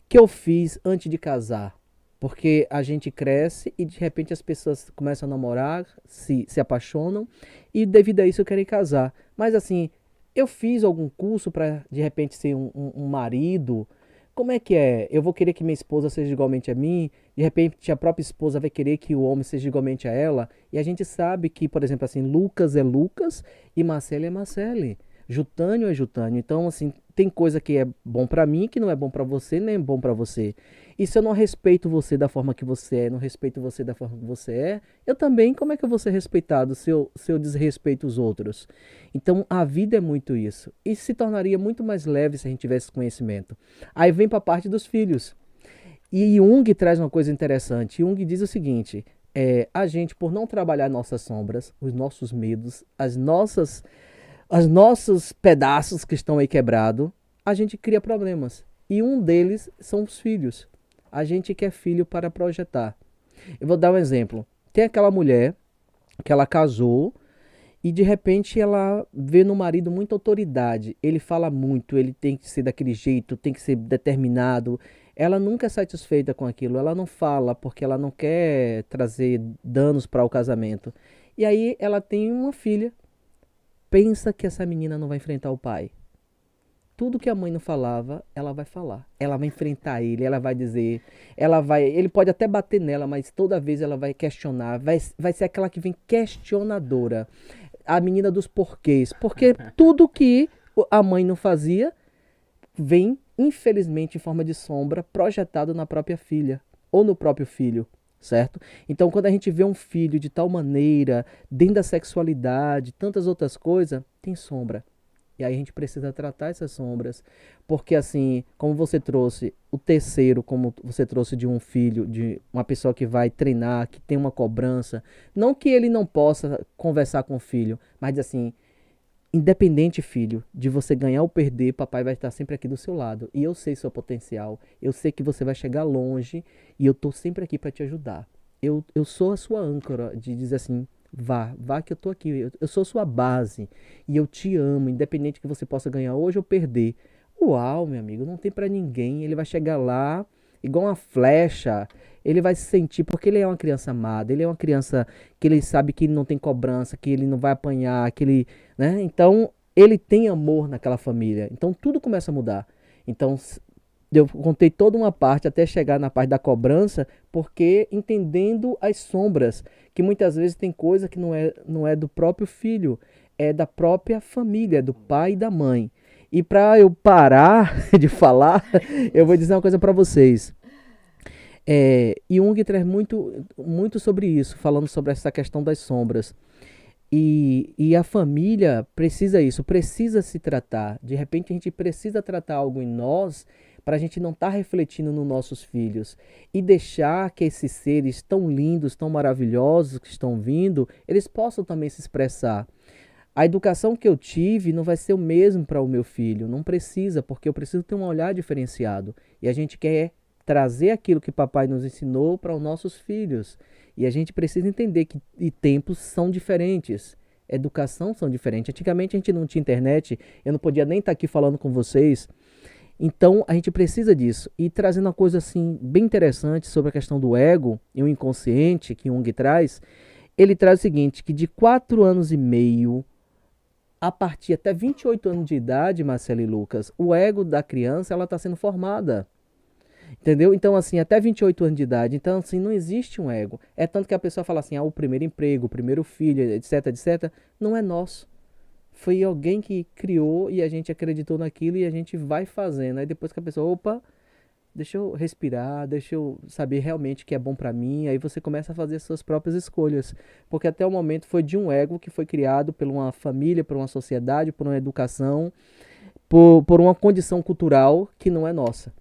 [SPEAKER 1] que eu fiz antes de casar. Porque a gente cresce e de repente as pessoas começam a namorar, se apaixonam e devido a isso querem casar. Mas assim, eu fiz algum curso para de repente ser um marido. Como é que é? Eu vou querer que minha esposa seja igualmente a mim, de repente a própria esposa vai querer que o homem seja igualmente a ela. E a gente sabe que, por exemplo, assim, Lucas é Lucas e Marcele é Marcele. Jutânio é Jutânio. Então, assim, tem coisa que é bom pra mim, que não é bom pra você, nem é bom pra você. E se eu não respeito você da forma que você é, não respeito você da forma que você é, eu também, como é que eu vou ser respeitado se eu desrespeito os outros? Então, a vida é muito isso. E se tornaria muito mais leve se a gente tivesse esse conhecimento. Aí vem pra parte dos filhos. E Jung traz uma coisa interessante. Jung diz o seguinte: a gente, por não trabalhar nossas sombras, os nossos medos, os nossos pedaços que estão aí quebrados, a gente cria problemas. E um deles são os filhos. A gente quer filho para projetar. Eu vou dar um exemplo. Tem aquela mulher que ela casou e de repente ela vê no marido muita autoridade. Ele fala muito, ele tem que ser daquele jeito, tem que ser determinado. Ela nunca é satisfeita com aquilo. Ela não fala porque ela não quer trazer danos para o casamento. E aí ela tem uma filha. Pensa que essa menina não vai enfrentar o pai. Tudo que a mãe não falava, ela vai falar. Ela vai enfrentar ele, ela vai dizer, ele pode até bater nela, mas toda vez ela vai questionar, vai ser aquela que vem questionadora. A menina dos porquês. Porque tudo que a mãe não fazia, vem, infelizmente, em forma de sombra, projetado na própria filha ou no próprio filho. Certo? Então, quando a gente vê um filho de tal maneira, dentro da sexualidade, tantas outras coisas, tem sombra. E aí a gente precisa tratar essas sombras. Porque assim, como você trouxe o terceiro, como você trouxe de um filho, de uma pessoa que vai treinar, que tem uma cobrança. Não que ele não possa conversar com o filho, mas assim, independente, filho, de você ganhar ou perder, papai vai estar sempre aqui do seu lado. E eu sei seu potencial. Eu sei que você vai chegar longe e eu tô sempre aqui para te ajudar. Eu sou a sua âncora de dizer assim, vá que eu tô aqui. Eu sou a sua base e eu te amo, independente que você possa ganhar hoje ou perder. Uau, meu amigo, não tem para ninguém. Ele vai chegar lá igual uma flecha. Ele vai se sentir, porque ele é uma criança amada, ele é uma criança que ele sabe que ele não tem cobrança, que ele não vai apanhar, que ele, né? Então, ele tem amor naquela família. Então, tudo começa a mudar. Então, eu contei toda uma parte até chegar na parte da cobrança, porque entendendo as sombras, que muitas vezes tem coisa que não é do próprio filho, é da própria família, é do pai e da mãe. E para eu parar de falar, eu vou dizer uma coisa para vocês. Jung traz muito sobre isso, falando sobre essa questão das sombras. E a família precisa isso, precisa se tratar. De repente a gente precisa tratar algo em nós para a gente não estar refletindo nos nossos filhos e deixar que esses seres tão lindos, tão maravilhosos que estão vindo, eles possam também se expressar. A educação que eu tive não vai ser o mesmo para o meu filho, não precisa, porque eu preciso ter um olhar diferenciado. E a gente quer trazer aquilo que papai nos ensinou para os nossos filhos. E a gente precisa entender que tempos são diferentes, educação são diferentes. Antigamente a gente não tinha internet, eu não podia nem estar aqui falando com vocês. Então a gente precisa disso. E trazendo uma coisa assim bem interessante sobre a questão do ego e o inconsciente que Jung traz, ele traz o seguinte, que de 4 anos e meio a partir até 28 anos de idade, Marcelo e Lucas, o ego da criança ela está sendo formada. Entendeu? Então, assim, até 28 anos de idade. Então, assim, não existe um ego. É tanto que a pessoa fala assim, o primeiro emprego, o primeiro filho, etc, etc. Não é nosso. Foi alguém que criou e a gente acreditou naquilo e a gente vai fazendo. Aí depois que a pessoa, opa, deixa eu respirar, deixa eu saber realmente o que é bom pra mim. Aí você começa a fazer as suas próprias escolhas. Porque até o momento foi de um ego que foi criado por uma família, por uma sociedade, por uma educação, por uma condição cultural que não é nossa.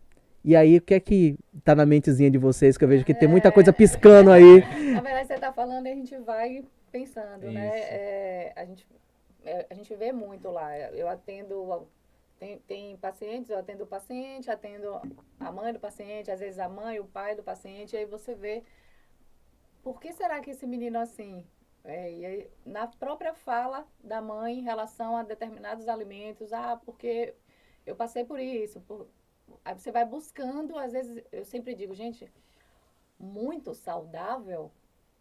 [SPEAKER 1] E aí, o que é que tá na mentezinha de vocês, que eu vejo que tem muita coisa piscando aí.
[SPEAKER 3] Na verdade, você tá falando e a gente vai pensando,
[SPEAKER 2] Isso.
[SPEAKER 3] né? A gente vê muito lá. Eu atendo, tem pacientes, eu atendo o paciente, atendo a mãe do paciente, às vezes a mãe, o pai do paciente, e aí você vê, por que será que esse menino assim? E aí, na própria fala da mãe em relação a determinados alimentos, porque eu passei por isso, aí você vai buscando, às vezes, eu sempre digo, gente, muito saudável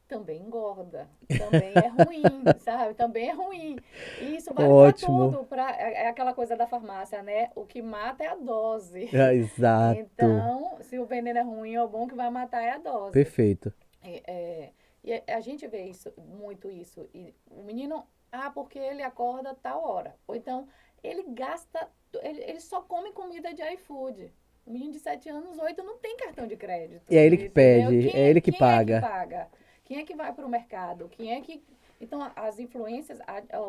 [SPEAKER 3] também engorda, também é ruim, sabe? Também é ruim. E isso vale para
[SPEAKER 1] Ótimo.
[SPEAKER 3] tudo, é aquela coisa da farmácia, né? O que mata é a dose.
[SPEAKER 1] Exato.
[SPEAKER 3] Então, se o veneno é ruim ou bom, o que vai matar é a dose.
[SPEAKER 1] Perfeito.
[SPEAKER 3] E a gente vê isso, muito isso. E o menino, porque ele acorda tal hora. Ou então, ele gasta, ele só come comida de iFood. O menino de 7 anos, 8, não tem cartão de crédito.
[SPEAKER 1] E é ele que
[SPEAKER 3] Entendeu?
[SPEAKER 1] pede, é ele que
[SPEAKER 3] Quem é que
[SPEAKER 1] paga.
[SPEAKER 3] paga? Quem é que vai para o mercado? Quem é que... Então, as influências,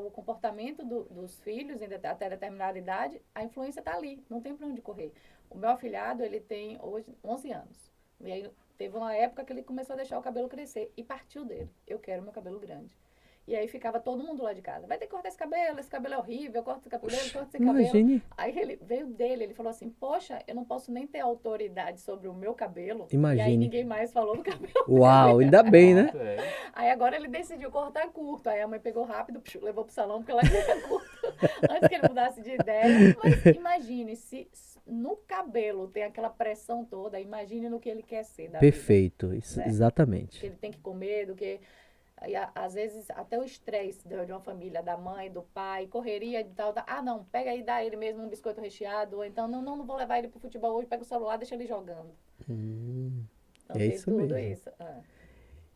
[SPEAKER 3] o comportamento dos filhos até determinada idade, a influência está ali, não tem para onde correr. O meu afilhado, ele tem hoje 11 anos. E aí, teve uma época que ele começou a deixar o cabelo crescer e partiu dele. Eu quero meu cabelo grande. E aí ficava todo mundo lá de casa. Vai ter que cortar esse cabelo é horrível, corta esse cabelo, corta esse cabelo.
[SPEAKER 1] Imagine.
[SPEAKER 3] Aí ele veio dele, ele falou assim, poxa, eu não posso nem ter autoridade sobre o meu cabelo.
[SPEAKER 1] Imagine.
[SPEAKER 3] E aí ninguém mais falou do cabelo
[SPEAKER 1] Uau,
[SPEAKER 3] dele.
[SPEAKER 1] ainda bem, né?
[SPEAKER 2] Nossa,
[SPEAKER 3] Aí agora ele decidiu cortar curto. Aí a mãe pegou rápido, levou pro salão, porque ela queria curto. Antes que ele mudasse de ideia. Mas imagine, se no cabelo tem aquela pressão toda, imagine no que ele quer ser da
[SPEAKER 1] Perfeito, isso,
[SPEAKER 3] né?
[SPEAKER 1] exatamente.
[SPEAKER 3] Que ele tem que comer, do que... Aí, às vezes, até o estresse de uma família, da mãe, do pai, correria de tal, não, pega aí, dá ele mesmo um biscoito recheado, ou então, não vou levar ele pro futebol hoje, pega o celular, deixa ele jogando. Então,
[SPEAKER 1] É
[SPEAKER 3] tem
[SPEAKER 1] isso
[SPEAKER 3] tudo
[SPEAKER 1] mesmo.
[SPEAKER 3] isso.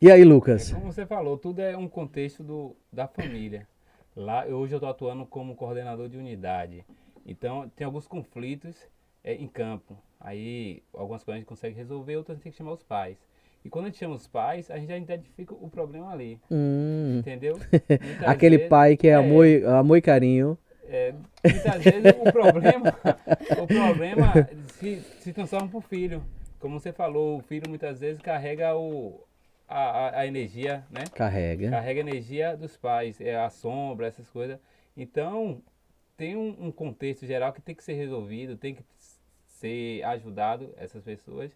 [SPEAKER 1] E aí, Lucas?
[SPEAKER 2] Como você falou, tudo é um contexto da família. Lá, hoje eu estou atuando como coordenador de unidade. Então, tem alguns conflitos em campo. Aí, algumas coisas a gente consegue resolver, outras a gente tem que chamar os pais. E quando a gente chama os pais, a gente já identifica o problema ali. Entendeu? Muitas
[SPEAKER 1] Aquele
[SPEAKER 2] vezes,
[SPEAKER 1] pai que é amor e carinho.
[SPEAKER 2] muitas vezes o problema se transforma para o filho. Como você falou, o filho muitas vezes carrega a energia, né?
[SPEAKER 1] Carrega.
[SPEAKER 2] Carrega a energia dos pais, a sombra, essas coisas. Então, tem um contexto geral que tem que ser resolvido, tem que ser ajudado essas pessoas,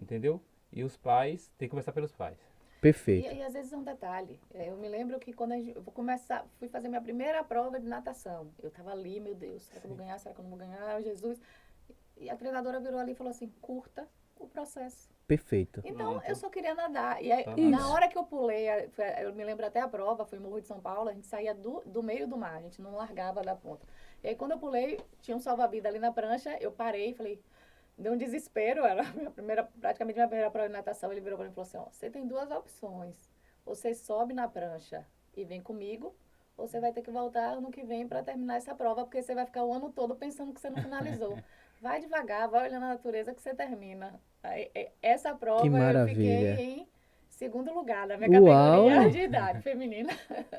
[SPEAKER 2] entendeu? E os pais, tem que começar pelos pais.
[SPEAKER 1] Perfeito.
[SPEAKER 3] E às vezes é um detalhe. Eu me lembro que quando eu vou começar, fui fazer minha primeira prova de natação. Eu estava ali, meu Deus, será que eu vou ganhar? Será que eu não vou ganhar? Jesus. E a treinadora virou ali e falou assim: curta o processo.
[SPEAKER 1] Perfeito.
[SPEAKER 3] Então,
[SPEAKER 2] Pronto.
[SPEAKER 3] eu só queria nadar. E aí,
[SPEAKER 2] Só
[SPEAKER 3] na
[SPEAKER 2] nadar.
[SPEAKER 3] hora que eu pulei, eu me lembro até a prova, foi em Morro de São Paulo, a gente saía do meio do mar, a gente não largava da ponta. E aí, quando eu pulei, tinha um salva-vida ali na prancha, eu parei e falei, deu um desespero, era a praticamente minha primeira prova de natação. Ele virou para mim e falou assim: ó, você tem duas opções. Você sobe na prancha e vem comigo, ou você vai ter que voltar ano que vem para terminar essa prova, porque você vai ficar o ano todo pensando que você não finalizou. Vai devagar, vai olhando a natureza que você termina. Aí, essa
[SPEAKER 1] Que
[SPEAKER 3] prova eu fiquei
[SPEAKER 1] maravilha.
[SPEAKER 3] em segundo lugar da minha
[SPEAKER 1] Uau!
[SPEAKER 3] categoria de idade feminina.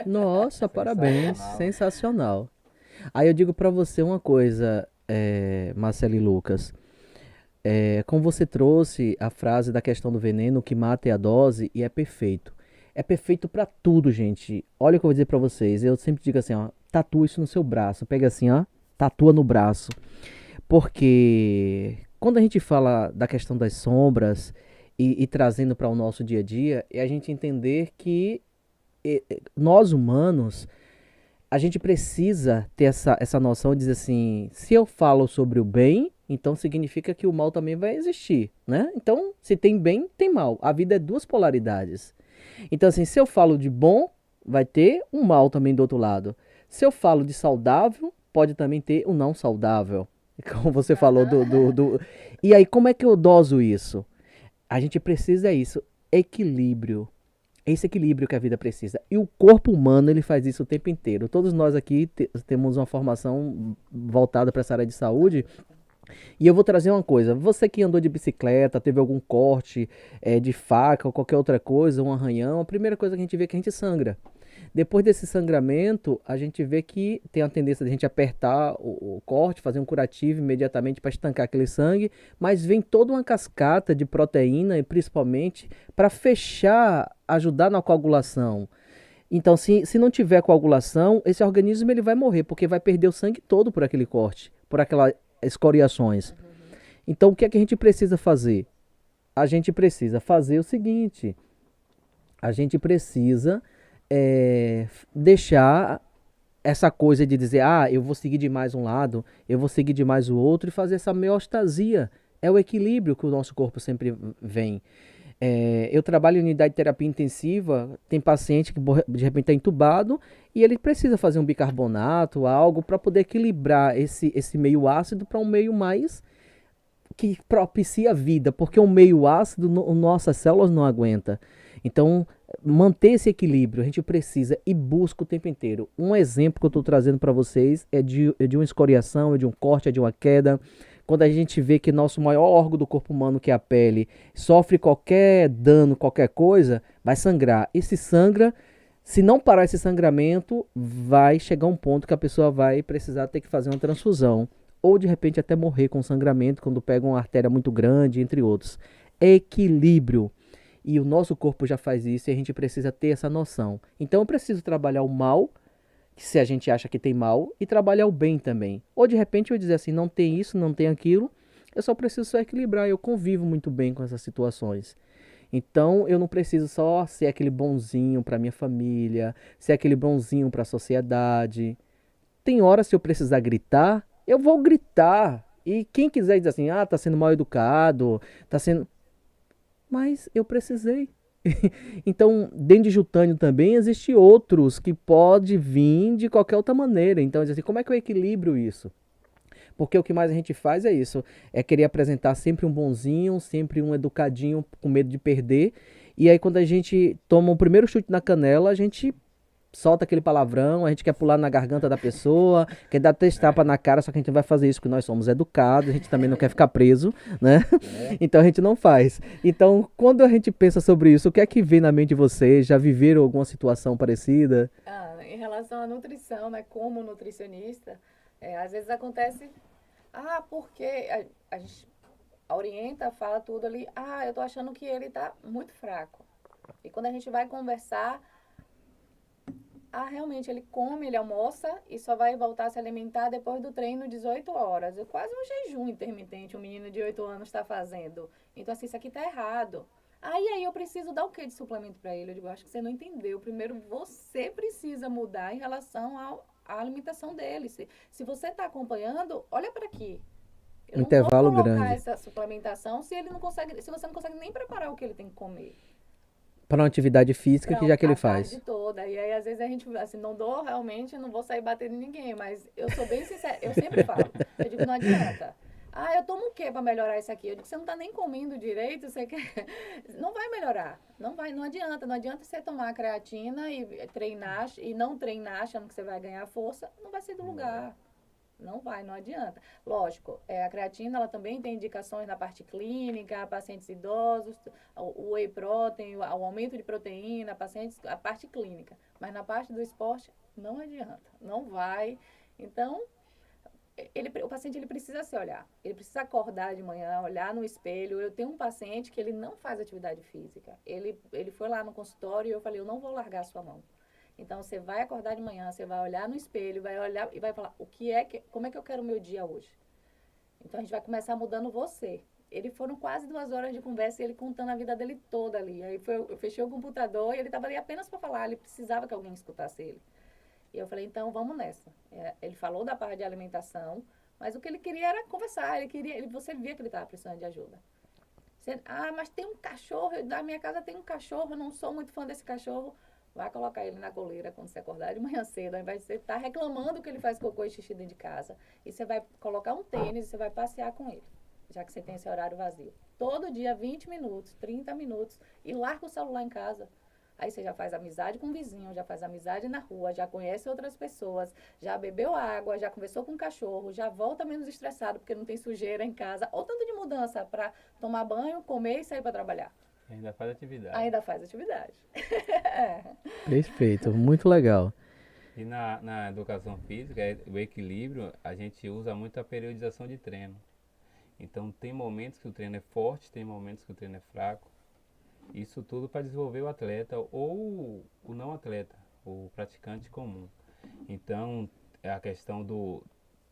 [SPEAKER 1] Nossa, parabéns.
[SPEAKER 2] Sensacional.
[SPEAKER 1] Sensacional. Aí eu digo pra você uma coisa, Marcelo e Lucas. Como você trouxe a frase da questão do veneno, o que mata é a dose, e é perfeito. É perfeito pra tudo, gente. Olha o que eu vou dizer pra vocês. Eu sempre digo assim, ó, tatua isso no seu braço. Pega assim, ó, tatua no braço. Porque quando a gente fala da questão das sombras e trazendo para o nosso dia a dia, é a gente entender que nós humanos, a gente precisa ter essa noção de dizer assim, se eu falo sobre o bem, então significa que o mal também vai existir, né? Então, se tem bem, tem mal. A vida é duas polaridades. Então, assim, se eu falo de bom, vai ter um mal também do outro lado. Se eu falo de saudável, pode também ter um não saudável. Como você falou do. E aí, como é que eu doso isso? A gente precisa isso, equilíbrio. É esse equilíbrio que a vida precisa. E o corpo humano, ele faz isso o tempo inteiro. Todos nós aqui temos uma formação voltada para essa área de saúde. E eu vou trazer uma coisa. Você que andou de bicicleta, teve algum corte de faca ou qualquer outra coisa, um arranhão, a primeira coisa que a gente vê é que a gente sangra. Depois desse sangramento, a gente vê que tem a tendência de a gente apertar o corte, fazer um curativo imediatamente para estancar aquele sangue, mas vem toda uma cascata de proteína e principalmente para fechar, ajudar na coagulação. Então, se não tiver coagulação, esse organismo ele vai morrer, porque vai perder o sangue todo por aquele corte, por aquelas escoriações. Então, o que é que a gente precisa fazer? A gente precisa fazer o seguinte: a gente precisa deixar essa coisa de dizer, ah, eu vou seguir demais um lado, eu vou seguir demais o outro, e fazer essa homeostasia. É o equilíbrio que o nosso corpo sempre vem. Eu trabalho em unidade de terapia intensiva, tem paciente que de repente está entubado e ele precisa fazer um bicarbonato, algo para poder equilibrar esse meio ácido para um meio mais que propicia a vida, porque um meio ácido nossas células não aguenta. Então, manter esse equilíbrio, a gente precisa e busca o tempo inteiro. Um exemplo que eu estou trazendo para vocês é de uma escoriação, é de um corte, é de uma queda. Quando a gente vê que nosso maior órgão do corpo humano, que é a pele, sofre qualquer dano, qualquer coisa, vai sangrar. E se sangra, se não parar esse sangramento, vai chegar um ponto que a pessoa vai precisar ter que fazer uma transfusão. Ou de repente até morrer com sangramento quando pega uma artéria muito grande, entre outros. Equilíbrio. E o nosso corpo já faz isso e a gente precisa ter essa noção. Então eu preciso trabalhar o mal, se a gente acha que tem mal, e trabalhar o bem também. Ou de repente eu dizer assim, não tem isso, não tem aquilo, eu só preciso só equilibrar. Eu convivo muito bem com essas situações. Então eu não preciso só ser aquele bonzinho para minha família, ser aquele bonzinho para a sociedade. Tem horas se eu precisar gritar, eu vou gritar. E quem quiser dizer assim, ah, tá sendo mal educado, tá sendo... Mas eu precisei. Então, dentro de Jutânio também existe outros que pode vir de qualquer outra maneira. Então, assim, como é que eu equilibro isso? Porque o que mais a gente faz é isso, é querer apresentar sempre um bonzinho, sempre um educadinho, com medo de perder. E aí quando a gente toma o primeiro chute na canela, a gente solta aquele palavrão, a gente quer pular na garganta da pessoa, quer dar três tapas na cara, só que a gente não vai fazer isso porque nós somos educados, a gente também não quer ficar preso, né? Então a gente não faz. Então, quando a gente pensa sobre isso, o que é que vem na mente de vocês? Já viveram alguma situação parecida?
[SPEAKER 3] Em relação à nutrição, né, como nutricionista, às vezes acontece, porque a gente orienta, fala tudo ali, eu tô achando que ele tá muito fraco. E quando a gente vai conversar, realmente, ele come, ele almoça e só vai voltar a se alimentar depois do treino 18 horas. É quase um jejum intermitente um menino de 8 anos está fazendo. Então, assim, isso aqui tá errado. Aí eu preciso dar o que de suplemento para ele? Eu digo, acho que você não entendeu. Primeiro, você precisa mudar em relação à alimentação dele. Se você está acompanhando, olha para aqui. Eu
[SPEAKER 1] Um
[SPEAKER 3] não vou
[SPEAKER 1] intervalo
[SPEAKER 3] colocar
[SPEAKER 1] grande.
[SPEAKER 3] essa suplementação se ele não consegue, se você não consegue nem preparar o que ele tem que comer
[SPEAKER 1] Para uma atividade física que
[SPEAKER 3] para
[SPEAKER 1] já que ele
[SPEAKER 3] a tarde
[SPEAKER 1] faz.
[SPEAKER 3] toda. E aí, às vezes, a gente, assim, não dou realmente, não vou sair batendo em ninguém, mas eu sou bem sincera, eu sempre falo, eu digo, não adianta. Eu tomo o quê para melhorar isso aqui? Eu digo, você não tá nem comendo direito, você quer... Não vai melhorar, não vai, não adianta você tomar creatina e treinar, e não treinar achando que você vai ganhar força, não vai ser do lugar. Não vai, não adianta. Lógico, a creatina ela também tem indicações na parte clínica, pacientes idosos, o whey protein, o aumento de proteína, pacientes, a parte clínica. Mas na parte do esporte, não adianta, não vai. Então, o paciente ele precisa se olhar, ele precisa acordar de manhã, olhar no espelho. Eu tenho um paciente que ele não faz atividade física. Ele foi lá no consultório e eu falei, eu não vou largar a sua mão. Então você vai acordar de manhã, você vai olhar no espelho, vai olhar e vai falar como é que eu quero o meu dia hoje. Então a gente vai começar mudando você. Ele foram quase 2 horas de conversa e ele contando a vida dele toda ali. Aí eu fechei o computador e ele estava ali apenas para falar, ele precisava que alguém escutasse ele. E eu falei, então vamos nessa. Ele falou da parte de alimentação, mas o que ele queria era conversar, você via que ele estava precisando de ajuda. Mas tem um cachorro, na minha casa tem um cachorro, eu não sou muito fã desse cachorro. Vai colocar ele na coleira quando você acordar de manhã cedo, ao invés de você estar reclamando que ele faz cocô e xixi dentro de casa. E você vai colocar um tênis e você vai passear com ele, já que você tem esse horário vazio. Todo dia, 20 minutos, 30 minutos, e larga o celular em casa. Aí você já faz amizade com o vizinho, já faz amizade na rua, já conhece outras pessoas, já bebeu água, já conversou com o cachorro, já volta menos estressado porque não tem sujeira em casa. Ou tanto de mudança para tomar banho, comer e sair para trabalhar.
[SPEAKER 2] Ainda faz atividade.
[SPEAKER 3] Ainda faz atividade.
[SPEAKER 1] Perfeito, muito legal.
[SPEAKER 2] E na educação física, o equilíbrio, a gente usa muito a periodização de treino. Então tem momentos que o treino é forte, tem momentos que o treino é fraco. Isso tudo para desenvolver o atleta ou o não atleta, o praticante comum. Então, é a questão do...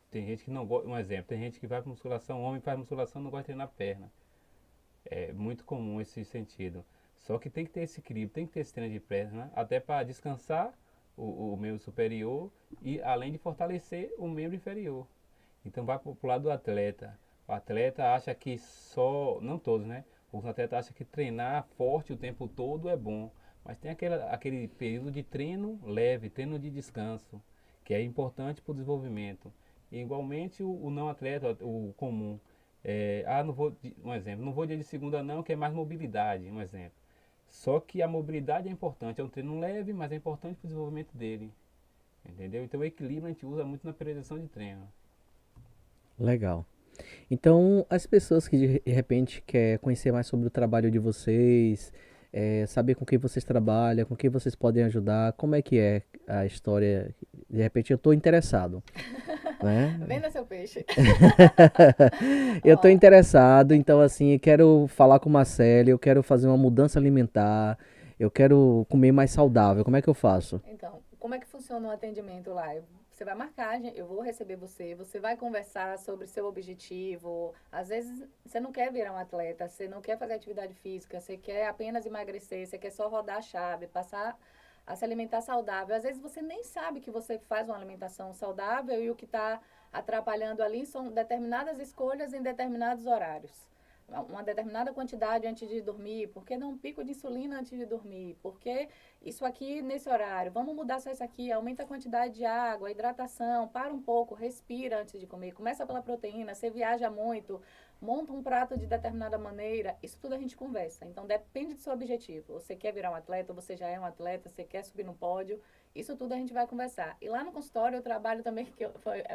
[SPEAKER 2] Tem gente que não gosta... Um exemplo, tem gente que vai para musculação, homem faz musculação não gosta de treinar perna. É muito comum esse sentido. Só que tem que ter esse equilíbrio, tem que ter esse treino de perna, até para descansar o membro superior e além de fortalecer o membro inferior. Então vai para o lado do atleta. O atleta acha que só, não todos, né? Os atletas acham que treinar forte o tempo todo é bom. Mas tem aquele período de treino leve, treino de descanso, que é importante para o desenvolvimento. E igualmente o não atleta, o comum. Não vou, um exemplo, não vou dia de segunda não, que é mais mobilidade, um exemplo. Só que a mobilidade é importante, é um treino leve, mas é importante para o desenvolvimento dele. Entendeu? Então o equilíbrio a gente usa muito na periodização de treino.
[SPEAKER 1] Legal. Então, as pessoas que de repente quer conhecer mais sobre o trabalho de vocês, saber com quem vocês trabalham, com quem vocês podem ajudar, como é que é a história? De repente eu estou interessado, né?
[SPEAKER 3] Venda seu peixe.
[SPEAKER 1] Eu estou
[SPEAKER 3] Ó,
[SPEAKER 1] interessado, então assim, eu quero falar com o Marcelo, eu quero fazer uma mudança alimentar, eu quero comer mais saudável. Como é que eu faço?
[SPEAKER 3] então, como é que funciona o atendimento lá? Você vai marcar, eu vou receber você vai conversar sobre seu objetivo. Às vezes você não quer virar um atleta, você não quer fazer atividade física, você quer apenas emagrecer, você quer só rodar a chave, passar a se alimentar saudável. Às vezes você nem sabe que você faz uma alimentação saudável e o que está atrapalhando ali são determinadas escolhas em determinados horários. Uma determinada quantidade antes de dormir, por que não um pico de insulina antes de dormir? Por que isso aqui nesse horário? Vamos mudar só isso aqui, aumenta a quantidade de água, hidratação, para um pouco, respira antes de comer, começa pela proteína, você viaja muito, monta um prato de determinada maneira, isso tudo a gente conversa. Então depende do seu objetivo. Você quer virar um atleta, você já é um atleta, você quer subir no pódio, isso tudo a gente vai conversar. E lá no consultório eu trabalho também,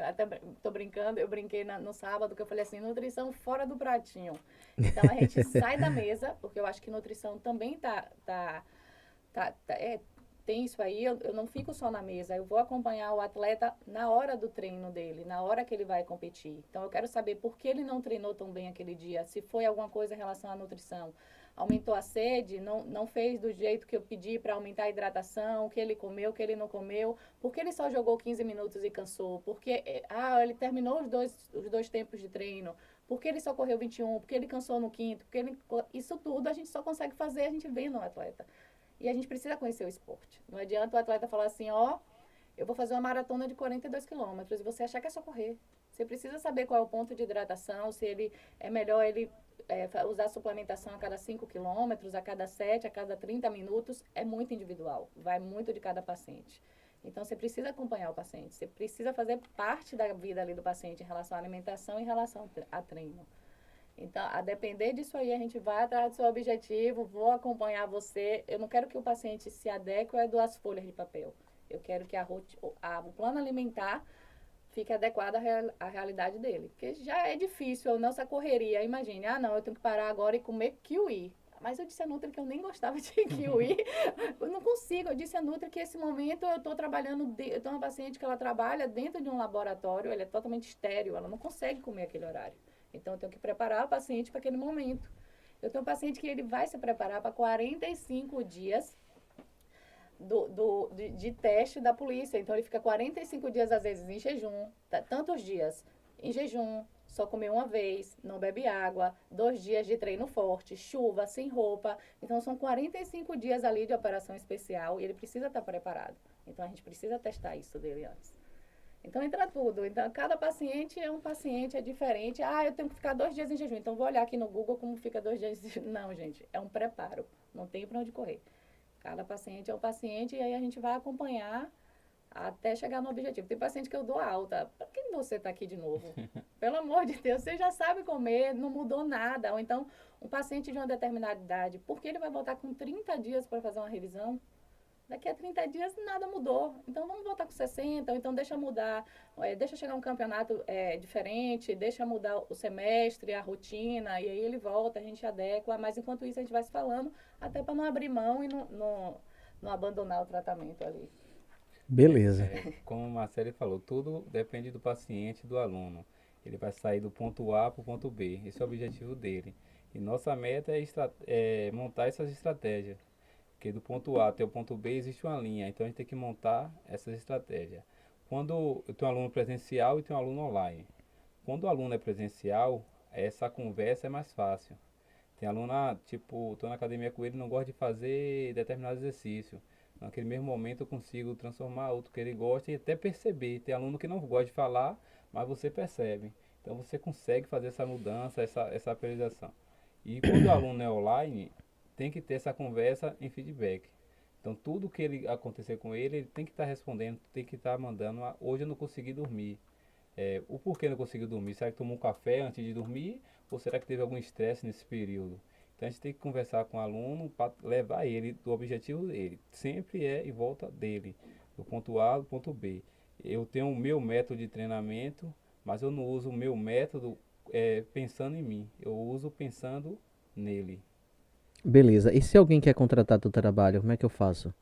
[SPEAKER 3] até tô brincando, eu brinquei no sábado, que eu falei assim, nutrição fora do pratinho. Então a gente sai da mesa, porque eu acho que nutrição também tem isso aí, eu não fico só na mesa, eu vou acompanhar o atleta na hora do treino dele, na hora que ele vai competir. Então eu quero saber por que ele não treinou tão bem aquele dia, se foi alguma coisa em relação à nutrição. aumentou a sede, não fez do jeito que eu pedi para aumentar a hidratação, o que ele comeu, o que ele não comeu, porque ele só jogou 15 minutos e cansou, porque ele terminou os dois tempos de treino, porque ele só correu 21, porque ele cansou no quinto, isso tudo a gente só consegue fazer a gente vendo o atleta. E a gente precisa conhecer o esporte. Não adianta o atleta falar assim, ó, eu vou fazer uma maratona de 42 quilômetros e você achar que é só correr. Você precisa saber qual é o ponto de hidratação, se ele é melhor ele usar suplementação a cada 5 quilômetros, a cada 7, a cada 30 minutos. É muito individual, vai muito de cada paciente. Então, você precisa acompanhar o paciente, você precisa fazer parte da vida ali do paciente em relação à alimentação e em relação a treino. Então, a depender disso aí, a gente vai atrás do seu objetivo, vou acompanhar você. Eu não quero que o paciente se adeque a 2 folhas de papel. Eu quero que o plano alimentar fique adequado à realidade dele. Porque já é difícil, ou não, essa correria. Imagine, não, eu tenho que parar agora e comer kiwi. Mas eu disse a Nutri que eu nem gostava de kiwi. Eu não consigo. Eu disse a Nutri que esse momento eu estou trabalhando, eu tenho uma paciente que ela trabalha dentro de um laboratório, ele é totalmente estéril, ela não consegue comer aquele horário. Então, eu tenho que preparar o paciente para aquele momento. Eu tenho um paciente que ele vai se preparar para 45 dias de teste da polícia. Então, ele fica 45 dias, às vezes, em jejum, tantos dias em jejum, só comer uma vez, não bebe água, 2 dias de treino forte, chuva, sem roupa. Então, são 45 dias ali de operação especial e ele precisa estar preparado. Então, a gente precisa testar isso dele antes. Então, entra tudo. Então, cada paciente é um paciente, é diferente. Eu tenho que ficar 2 dias em jejum. Então, vou olhar aqui no Google como fica 2 dias em jejum. Não, gente, é um preparo. Não tem para onde correr. Cada paciente é um paciente e aí a gente vai acompanhar até chegar no objetivo. Tem paciente que eu dou alta. Por que você está aqui de novo? Pelo amor de Deus, você já sabe comer, não mudou nada. Ou então, um paciente de uma determinada idade, por que ele vai voltar com 30 dias para fazer uma revisão? Daqui a 30 dias nada mudou. Então vamos voltar com 60, ou então deixa mudar, deixa chegar um campeonato diferente, deixa mudar o semestre, a rotina, e aí ele volta, a gente adequa, mas enquanto isso a gente vai se falando, até para não abrir mão e não abandonar o tratamento ali.
[SPEAKER 1] Beleza.
[SPEAKER 2] Como a Marcele falou, tudo depende do paciente e do aluno. Ele vai sair do ponto A para o ponto B. Esse é o objetivo dele. E nossa meta é montar essas estratégias. Porque do ponto A até o ponto B existe uma linha. Então a gente tem que montar essas estratégias. Quando eu tenho um aluno presencial e tenho um aluno online. Quando o aluno é presencial, essa conversa é mais fácil. Tem aluno, tipo, estou na academia com ele, não gosta de fazer determinado exercício. Naquele mesmo momento eu consigo transformar outro que ele gosta e até perceber. Tem aluno que não gosta de falar, mas você percebe. Então você consegue fazer essa mudança, essa priorização. E quando o aluno é online, tem que ter essa conversa em feedback. Então tudo que ele acontecer com ele, ele tem que estar respondendo, tem que estar mandando. Hoje eu não consegui dormir. O porquê não conseguiu dormir? Será que tomou um café antes de dormir? Ou será que teve algum estresse nesse período? Então a gente tem que conversar com o aluno para levar ele do objetivo dele. Sempre é em volta dele, do ponto A ao ponto B. Eu tenho o meu método de treinamento, mas eu não uso o meu método pensando em mim. Eu uso pensando nele.
[SPEAKER 1] Beleza. E se alguém quer contratar teu trabalho, como é que eu faço?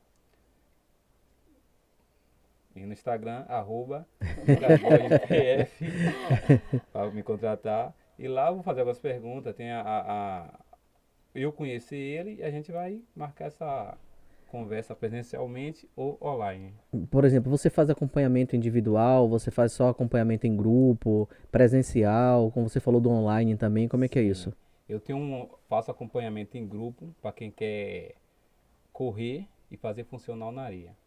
[SPEAKER 2] E no Instagram, @LucasBorgesPF, para me contratar. E lá eu vou fazer algumas perguntas. Tem eu conheci ele e a gente vai marcar essa conversa presencialmente ou online.
[SPEAKER 1] Por exemplo, você faz acompanhamento individual, você faz só acompanhamento em grupo, presencial, como você falou do online também, como é que é
[SPEAKER 2] Sim,
[SPEAKER 1] isso?
[SPEAKER 2] faço acompanhamento em grupo para quem quer correr e fazer funcional na areia.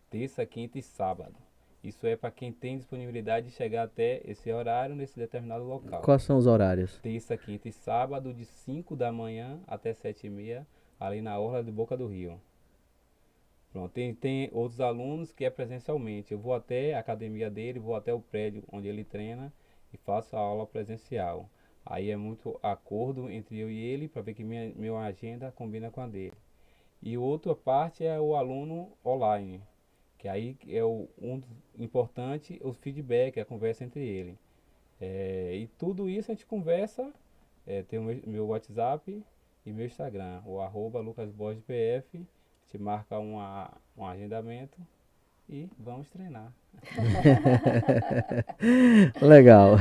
[SPEAKER 2] Terça, quinta e sábado. Isso é para quem tem disponibilidade de chegar até esse horário nesse determinado local.
[SPEAKER 1] Quais são os horários?
[SPEAKER 2] Terça, quinta e sábado, de 5 da manhã até 7h30, ali na orla de Boca do Rio. Pronto, tem outros alunos que é presencialmente. Eu vou até a academia dele, vou até o prédio onde ele treina e faço a aula presencial. Aí é muito acordo entre eu e ele para ver que minha agenda combina com a dele. E outra parte é o aluno online, que aí é importante o feedback, a conversa entre ele. E tudo isso a gente conversa, tem o meu WhatsApp e meu Instagram, o @LucasBorgesPF, a gente marca um agendamento e vamos treinar.
[SPEAKER 1] Legal.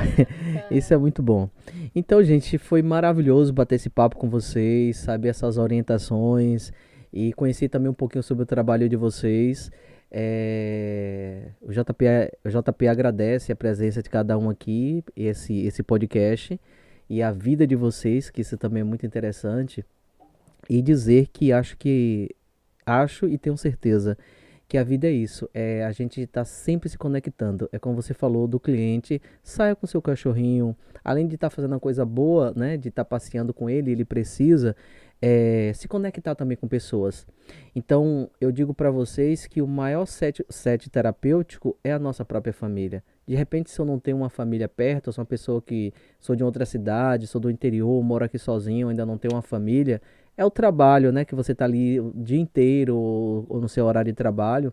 [SPEAKER 1] Isso é muito bom. Então, gente, foi maravilhoso bater esse papo com vocês, saber essas orientações e conhecer também um pouquinho sobre o trabalho de vocês. O JP agradece a presença de cada um aqui, esse podcast e a vida de vocês, que isso também é muito interessante. E dizer que acho e tenho certeza que a vida é isso, a gente está sempre se conectando. É como você falou do cliente, saia com seu cachorrinho, além de estar fazendo uma coisa boa, né, de estar passeando com ele, ele precisa se conectar também com pessoas. Então, eu digo para vocês que o maior set terapêutico é a nossa própria família. De repente, se eu não tenho uma família perto, eu sou uma pessoa que sou de outra cidade, sou do interior, moro aqui sozinho, ainda não tenho uma família, é o trabalho, né? Que você tá ali o dia inteiro ou no seu horário de trabalho.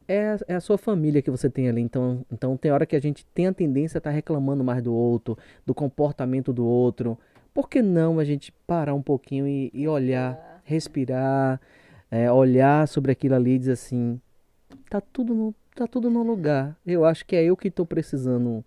[SPEAKER 1] É a sua família que você tem ali. Então tem hora que a gente tem a tendência a estar reclamando mais do outro, do comportamento do outro. Por que não a gente parar um pouquinho e olhar, respirar, olhar sobre aquilo ali e dizer assim, tá tudo no lugar. Eu acho que é eu que estou precisando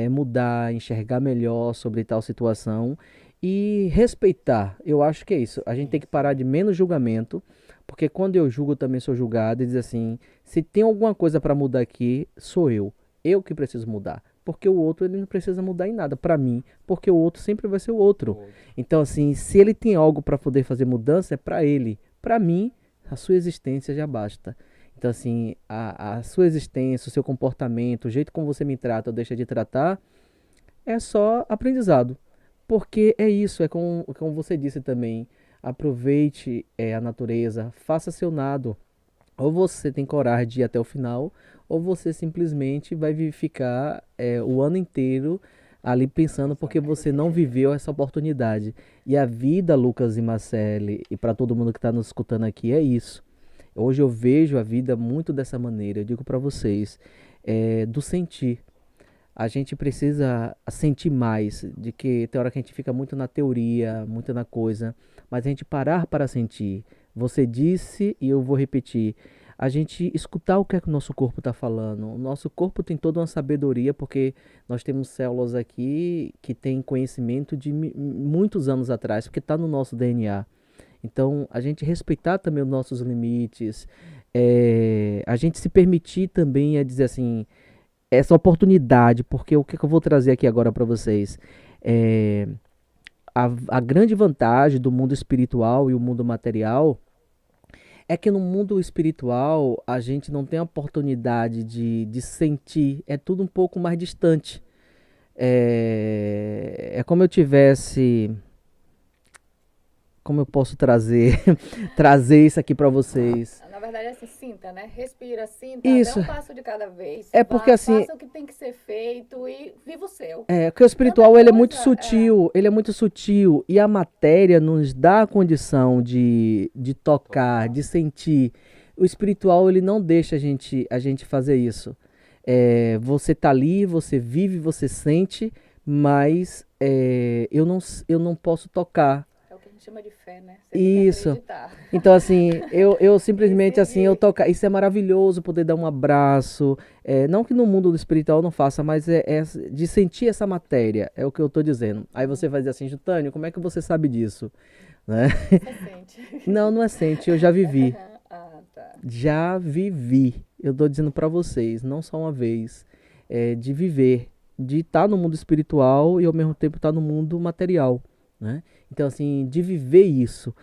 [SPEAKER 1] mudar, enxergar melhor sobre tal situação e respeitar. Eu acho que é isso. A gente tem que parar de menos julgamento, porque quando eu julgo eu também sou julgado e dizer assim, se tem alguma coisa para mudar aqui, sou eu. Eu que preciso mudar. Porque o outro ele não precisa mudar em nada para mim, porque o outro sempre vai ser o outro. Então assim, se ele tem algo para poder fazer mudança, é para ele. Para mim, a sua existência já basta. Então, assim, a sua existência, o seu comportamento, o jeito como você me trata ou deixa de tratar, é só aprendizado. Porque é isso, como você disse também. Aproveite a natureza, faça seu nado. Ou você tem coragem de ir até o final, ou você simplesmente vai ficar o ano inteiro ali pensando porque você não viveu essa oportunidade. E a vida, Lucas e Marcele, e para todo mundo que está nos escutando aqui, é isso. Hoje eu vejo a vida muito dessa maneira. Eu digo para vocês, do sentir. A gente precisa sentir mais, de que tem hora que a gente fica muito na teoria, muito na coisa, mas a gente parar para sentir. Você disse e eu vou repetir. A gente escutar o que é que o nosso corpo está falando. O nosso corpo tem toda uma sabedoria, porque nós temos células aqui que têm conhecimento de muitos anos atrás, porque está no nosso DNA. Então, a gente respeitar também os nossos limites, a gente se permitir também a dizer assim, essa oportunidade, porque o que eu vou trazer aqui agora para vocês? A grande vantagem do mundo espiritual e o mundo material é que no mundo espiritual a gente não tem a oportunidade de sentir, é tudo um pouco mais distante. É como eu tivesse... Como eu posso trazer isso aqui para vocês?
[SPEAKER 3] Na verdade, é assim, sinta, né? Respira, sinta,
[SPEAKER 1] Isso.
[SPEAKER 3] dê um passo de cada vez.
[SPEAKER 1] É porque assim...
[SPEAKER 3] Faça o que tem que ser feito e viva o seu.
[SPEAKER 1] Porque o espiritual ele é muito
[SPEAKER 3] coisa,
[SPEAKER 1] sutil, ele é muito sutil. E a matéria nos dá a condição de tocar, de sentir. O espiritual ele não deixa a gente fazer isso. Você tá ali, você vive, você sente, mas eu não posso tocar.
[SPEAKER 3] Chama de fé, né?
[SPEAKER 1] Você isso. Então, assim, eu simplesmente, assim, eu tocar. Isso é maravilhoso, poder dar um abraço. Não que no mundo do espiritual não faça, mas de sentir essa matéria. É o que eu tô dizendo. Aí você vai dizer assim, Jutânio, como é que você sabe disso? Né?
[SPEAKER 3] Você sente.
[SPEAKER 1] Não é sente, eu já vivi.
[SPEAKER 3] Tá.
[SPEAKER 1] Já vivi. Eu tô dizendo pra vocês, não só uma vez. De viver, de estar no mundo espiritual e ao mesmo tempo estar no mundo material. Né? Então, assim, de viver isso,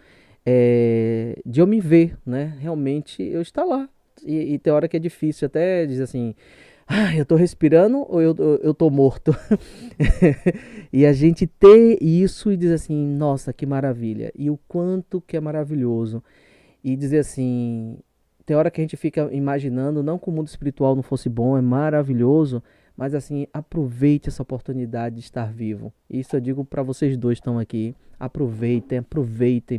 [SPEAKER 1] de eu me ver, né? Realmente eu estar lá. E tem hora que é difícil até dizer assim, eu tô respirando ou eu tô morto? E a gente ter isso e dizer assim, nossa, que maravilha. E o quanto que é maravilhoso. E dizer assim, tem hora que a gente fica imaginando, não que o mundo espiritual não fosse bom, é maravilhoso, mas assim, aproveite essa oportunidade de estar vivo. Isso eu digo para vocês dois que estão aqui. Aproveitem,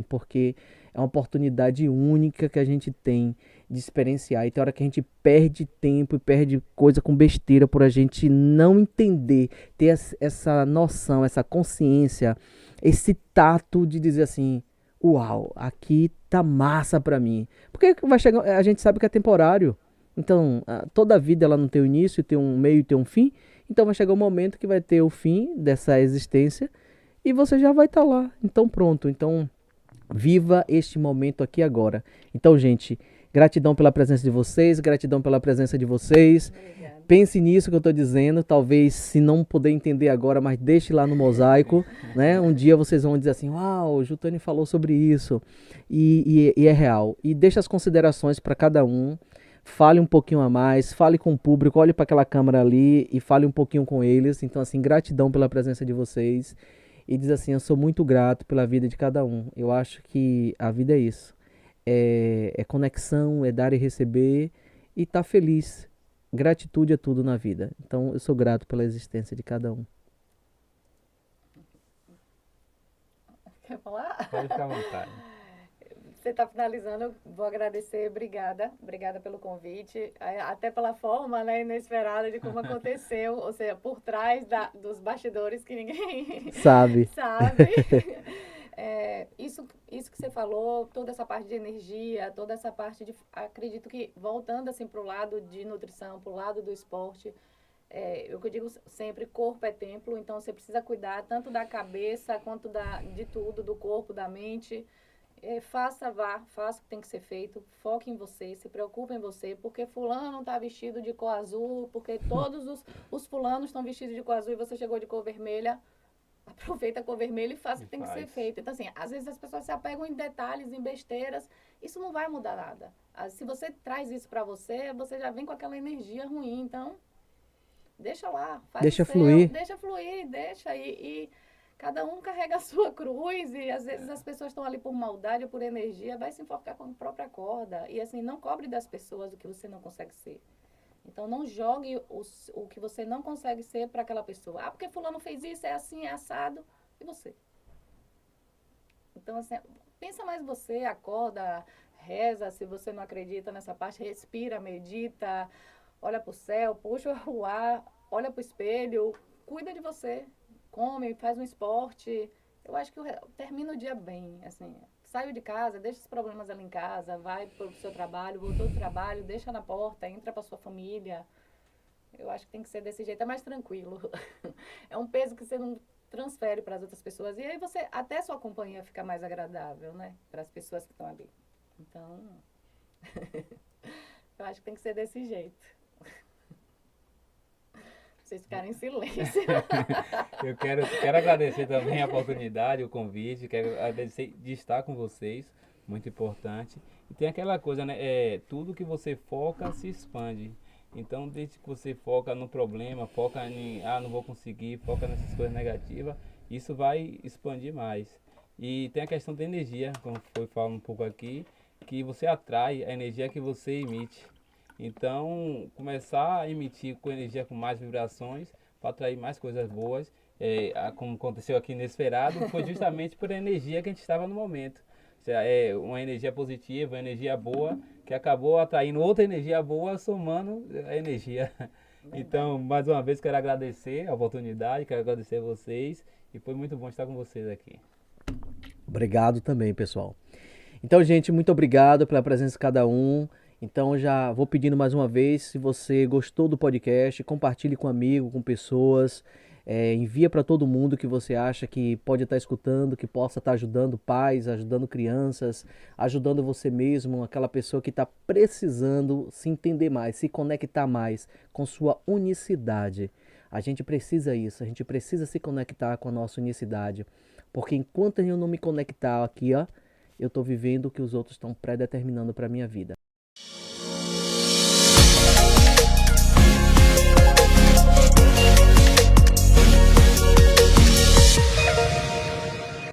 [SPEAKER 1] porque é uma oportunidade única que a gente tem de experienciar. E tem hora que a gente perde tempo e perde coisa com besteira por a gente não entender, ter essa noção, essa consciência, esse tato de dizer assim, uau, aqui tá massa pra mim. Porque vai chegar, a gente sabe que é temporário. Então, toda a vida ela não tem um início, tem um meio e tem um fim. Então vai chegar um momento que vai ter o fim dessa existência e você já vai estar lá. Então pronto. Então viva este momento aqui agora. Então, gente, gratidão pela presença de vocês, gratidão pela presença de vocês.
[SPEAKER 3] Obrigada.
[SPEAKER 1] Pense nisso que eu estou dizendo, talvez se não puder entender agora, mas deixe lá no mosaico, né? Um dia vocês vão dizer assim, uau, o Jutani falou sobre isso, e é real. E deixe as considerações para cada um, fale um pouquinho a mais, fale com o público, olhe para aquela câmera ali e fale um pouquinho com eles. Então, assim, gratidão pela presença de vocês. E diz assim, eu sou muito grato pela vida de cada um. Eu acho que a vida é isso. É conexão, é dar e receber e estar feliz. Gratitude é tudo na vida. Então, eu sou grato pela existência de cada um.
[SPEAKER 3] Quer falar?
[SPEAKER 2] Pode ficar à vontade.
[SPEAKER 3] Você está finalizando, eu vou agradecer, obrigada pelo convite, até pela forma, né, inesperada de como aconteceu, ou seja, por trás dos bastidores que ninguém
[SPEAKER 1] Sabe?
[SPEAKER 3] sabe. Isso que você falou, toda essa parte de energia, toda essa parte de, acredito que voltando assim para o lado de nutrição, para o lado do esporte, eu que digo sempre, corpo é templo, então você precisa cuidar tanto da cabeça quanto de tudo, do corpo, da mente. Faça o que tem que ser feito, foque em você, se preocupe em você, porque fulano não está vestido de cor azul, porque todos os fulanos estão vestidos de cor azul e você chegou de cor vermelha, aproveita a cor vermelha e faça o que tem que ser feito. Então, assim, às vezes as pessoas se apegam em detalhes, em besteiras, isso não vai mudar nada. Se você traz isso para você, você já vem com aquela energia ruim, então, deixa lá, faz
[SPEAKER 1] Deixa
[SPEAKER 3] o seu,
[SPEAKER 1] fluir.
[SPEAKER 3] deixa fluir, deixa e cada um carrega a sua cruz e às vezes as pessoas estão ali por maldade ou por energia, vai se enforcar com a própria corda. E assim, não cobre das pessoas o que você não consegue ser. Então não jogue o que você não consegue ser para aquela pessoa. Ah, porque fulano fez isso, é assim, é assado. E você? Então assim, pensa mais você, acorda, reza, se você não acredita nessa parte, respira, medita, olha para o céu, puxa o ar, olha para o espelho, cuida de você. Come, faz um esporte. Eu acho que termina o dia bem, assim. Saiu de casa, deixa os problemas ali em casa, vai para o seu trabalho, voltou do trabalho, deixa na porta, entra para sua família. Eu acho que tem que ser desse jeito, é mais tranquilo. É um peso que você não transfere para as outras pessoas. E aí você, até sua companhia fica mais agradável, né? Para as pessoas que estão ali. Então, eu acho que tem que ser desse jeito. Vocês ficarem em silêncio.
[SPEAKER 2] Eu quero agradecer também a oportunidade, o convite, quero agradecer de estar com vocês, muito importante. E tem aquela coisa, né? Tudo que você foca se expande. Então, desde que você foca no problema, foca em, não vou conseguir, foca nessas coisas negativas, isso vai expandir mais. E tem a questão da energia, como foi falando um pouco aqui, que você atrai a energia que você emite. Então, começar a emitir com energia com mais vibrações para atrair mais coisas boas, como aconteceu aqui nesse feriado, foi justamente por a energia que a gente estava no momento. Ou seja, uma energia positiva, uma energia boa, que acabou atraindo outra energia boa, somando a energia. Então, mais uma vez, quero agradecer a oportunidade, quero agradecer a vocês, e foi muito bom estar com vocês aqui.
[SPEAKER 1] Obrigado também, pessoal. Então, gente, muito obrigado pela presença de cada um. Então, já vou pedindo mais uma vez, se você gostou do podcast, compartilhe com amigo, com pessoas, envia para todo mundo que você acha que pode estar escutando, que possa estar ajudando pais, ajudando crianças, ajudando você mesmo, aquela pessoa que está precisando se entender mais, se conectar mais com sua unicidade. A gente precisa isso, a gente precisa se conectar com a nossa unicidade, porque enquanto eu não me conectar aqui, ó, eu estou vivendo o que os outros estão predeterminando para a minha vida.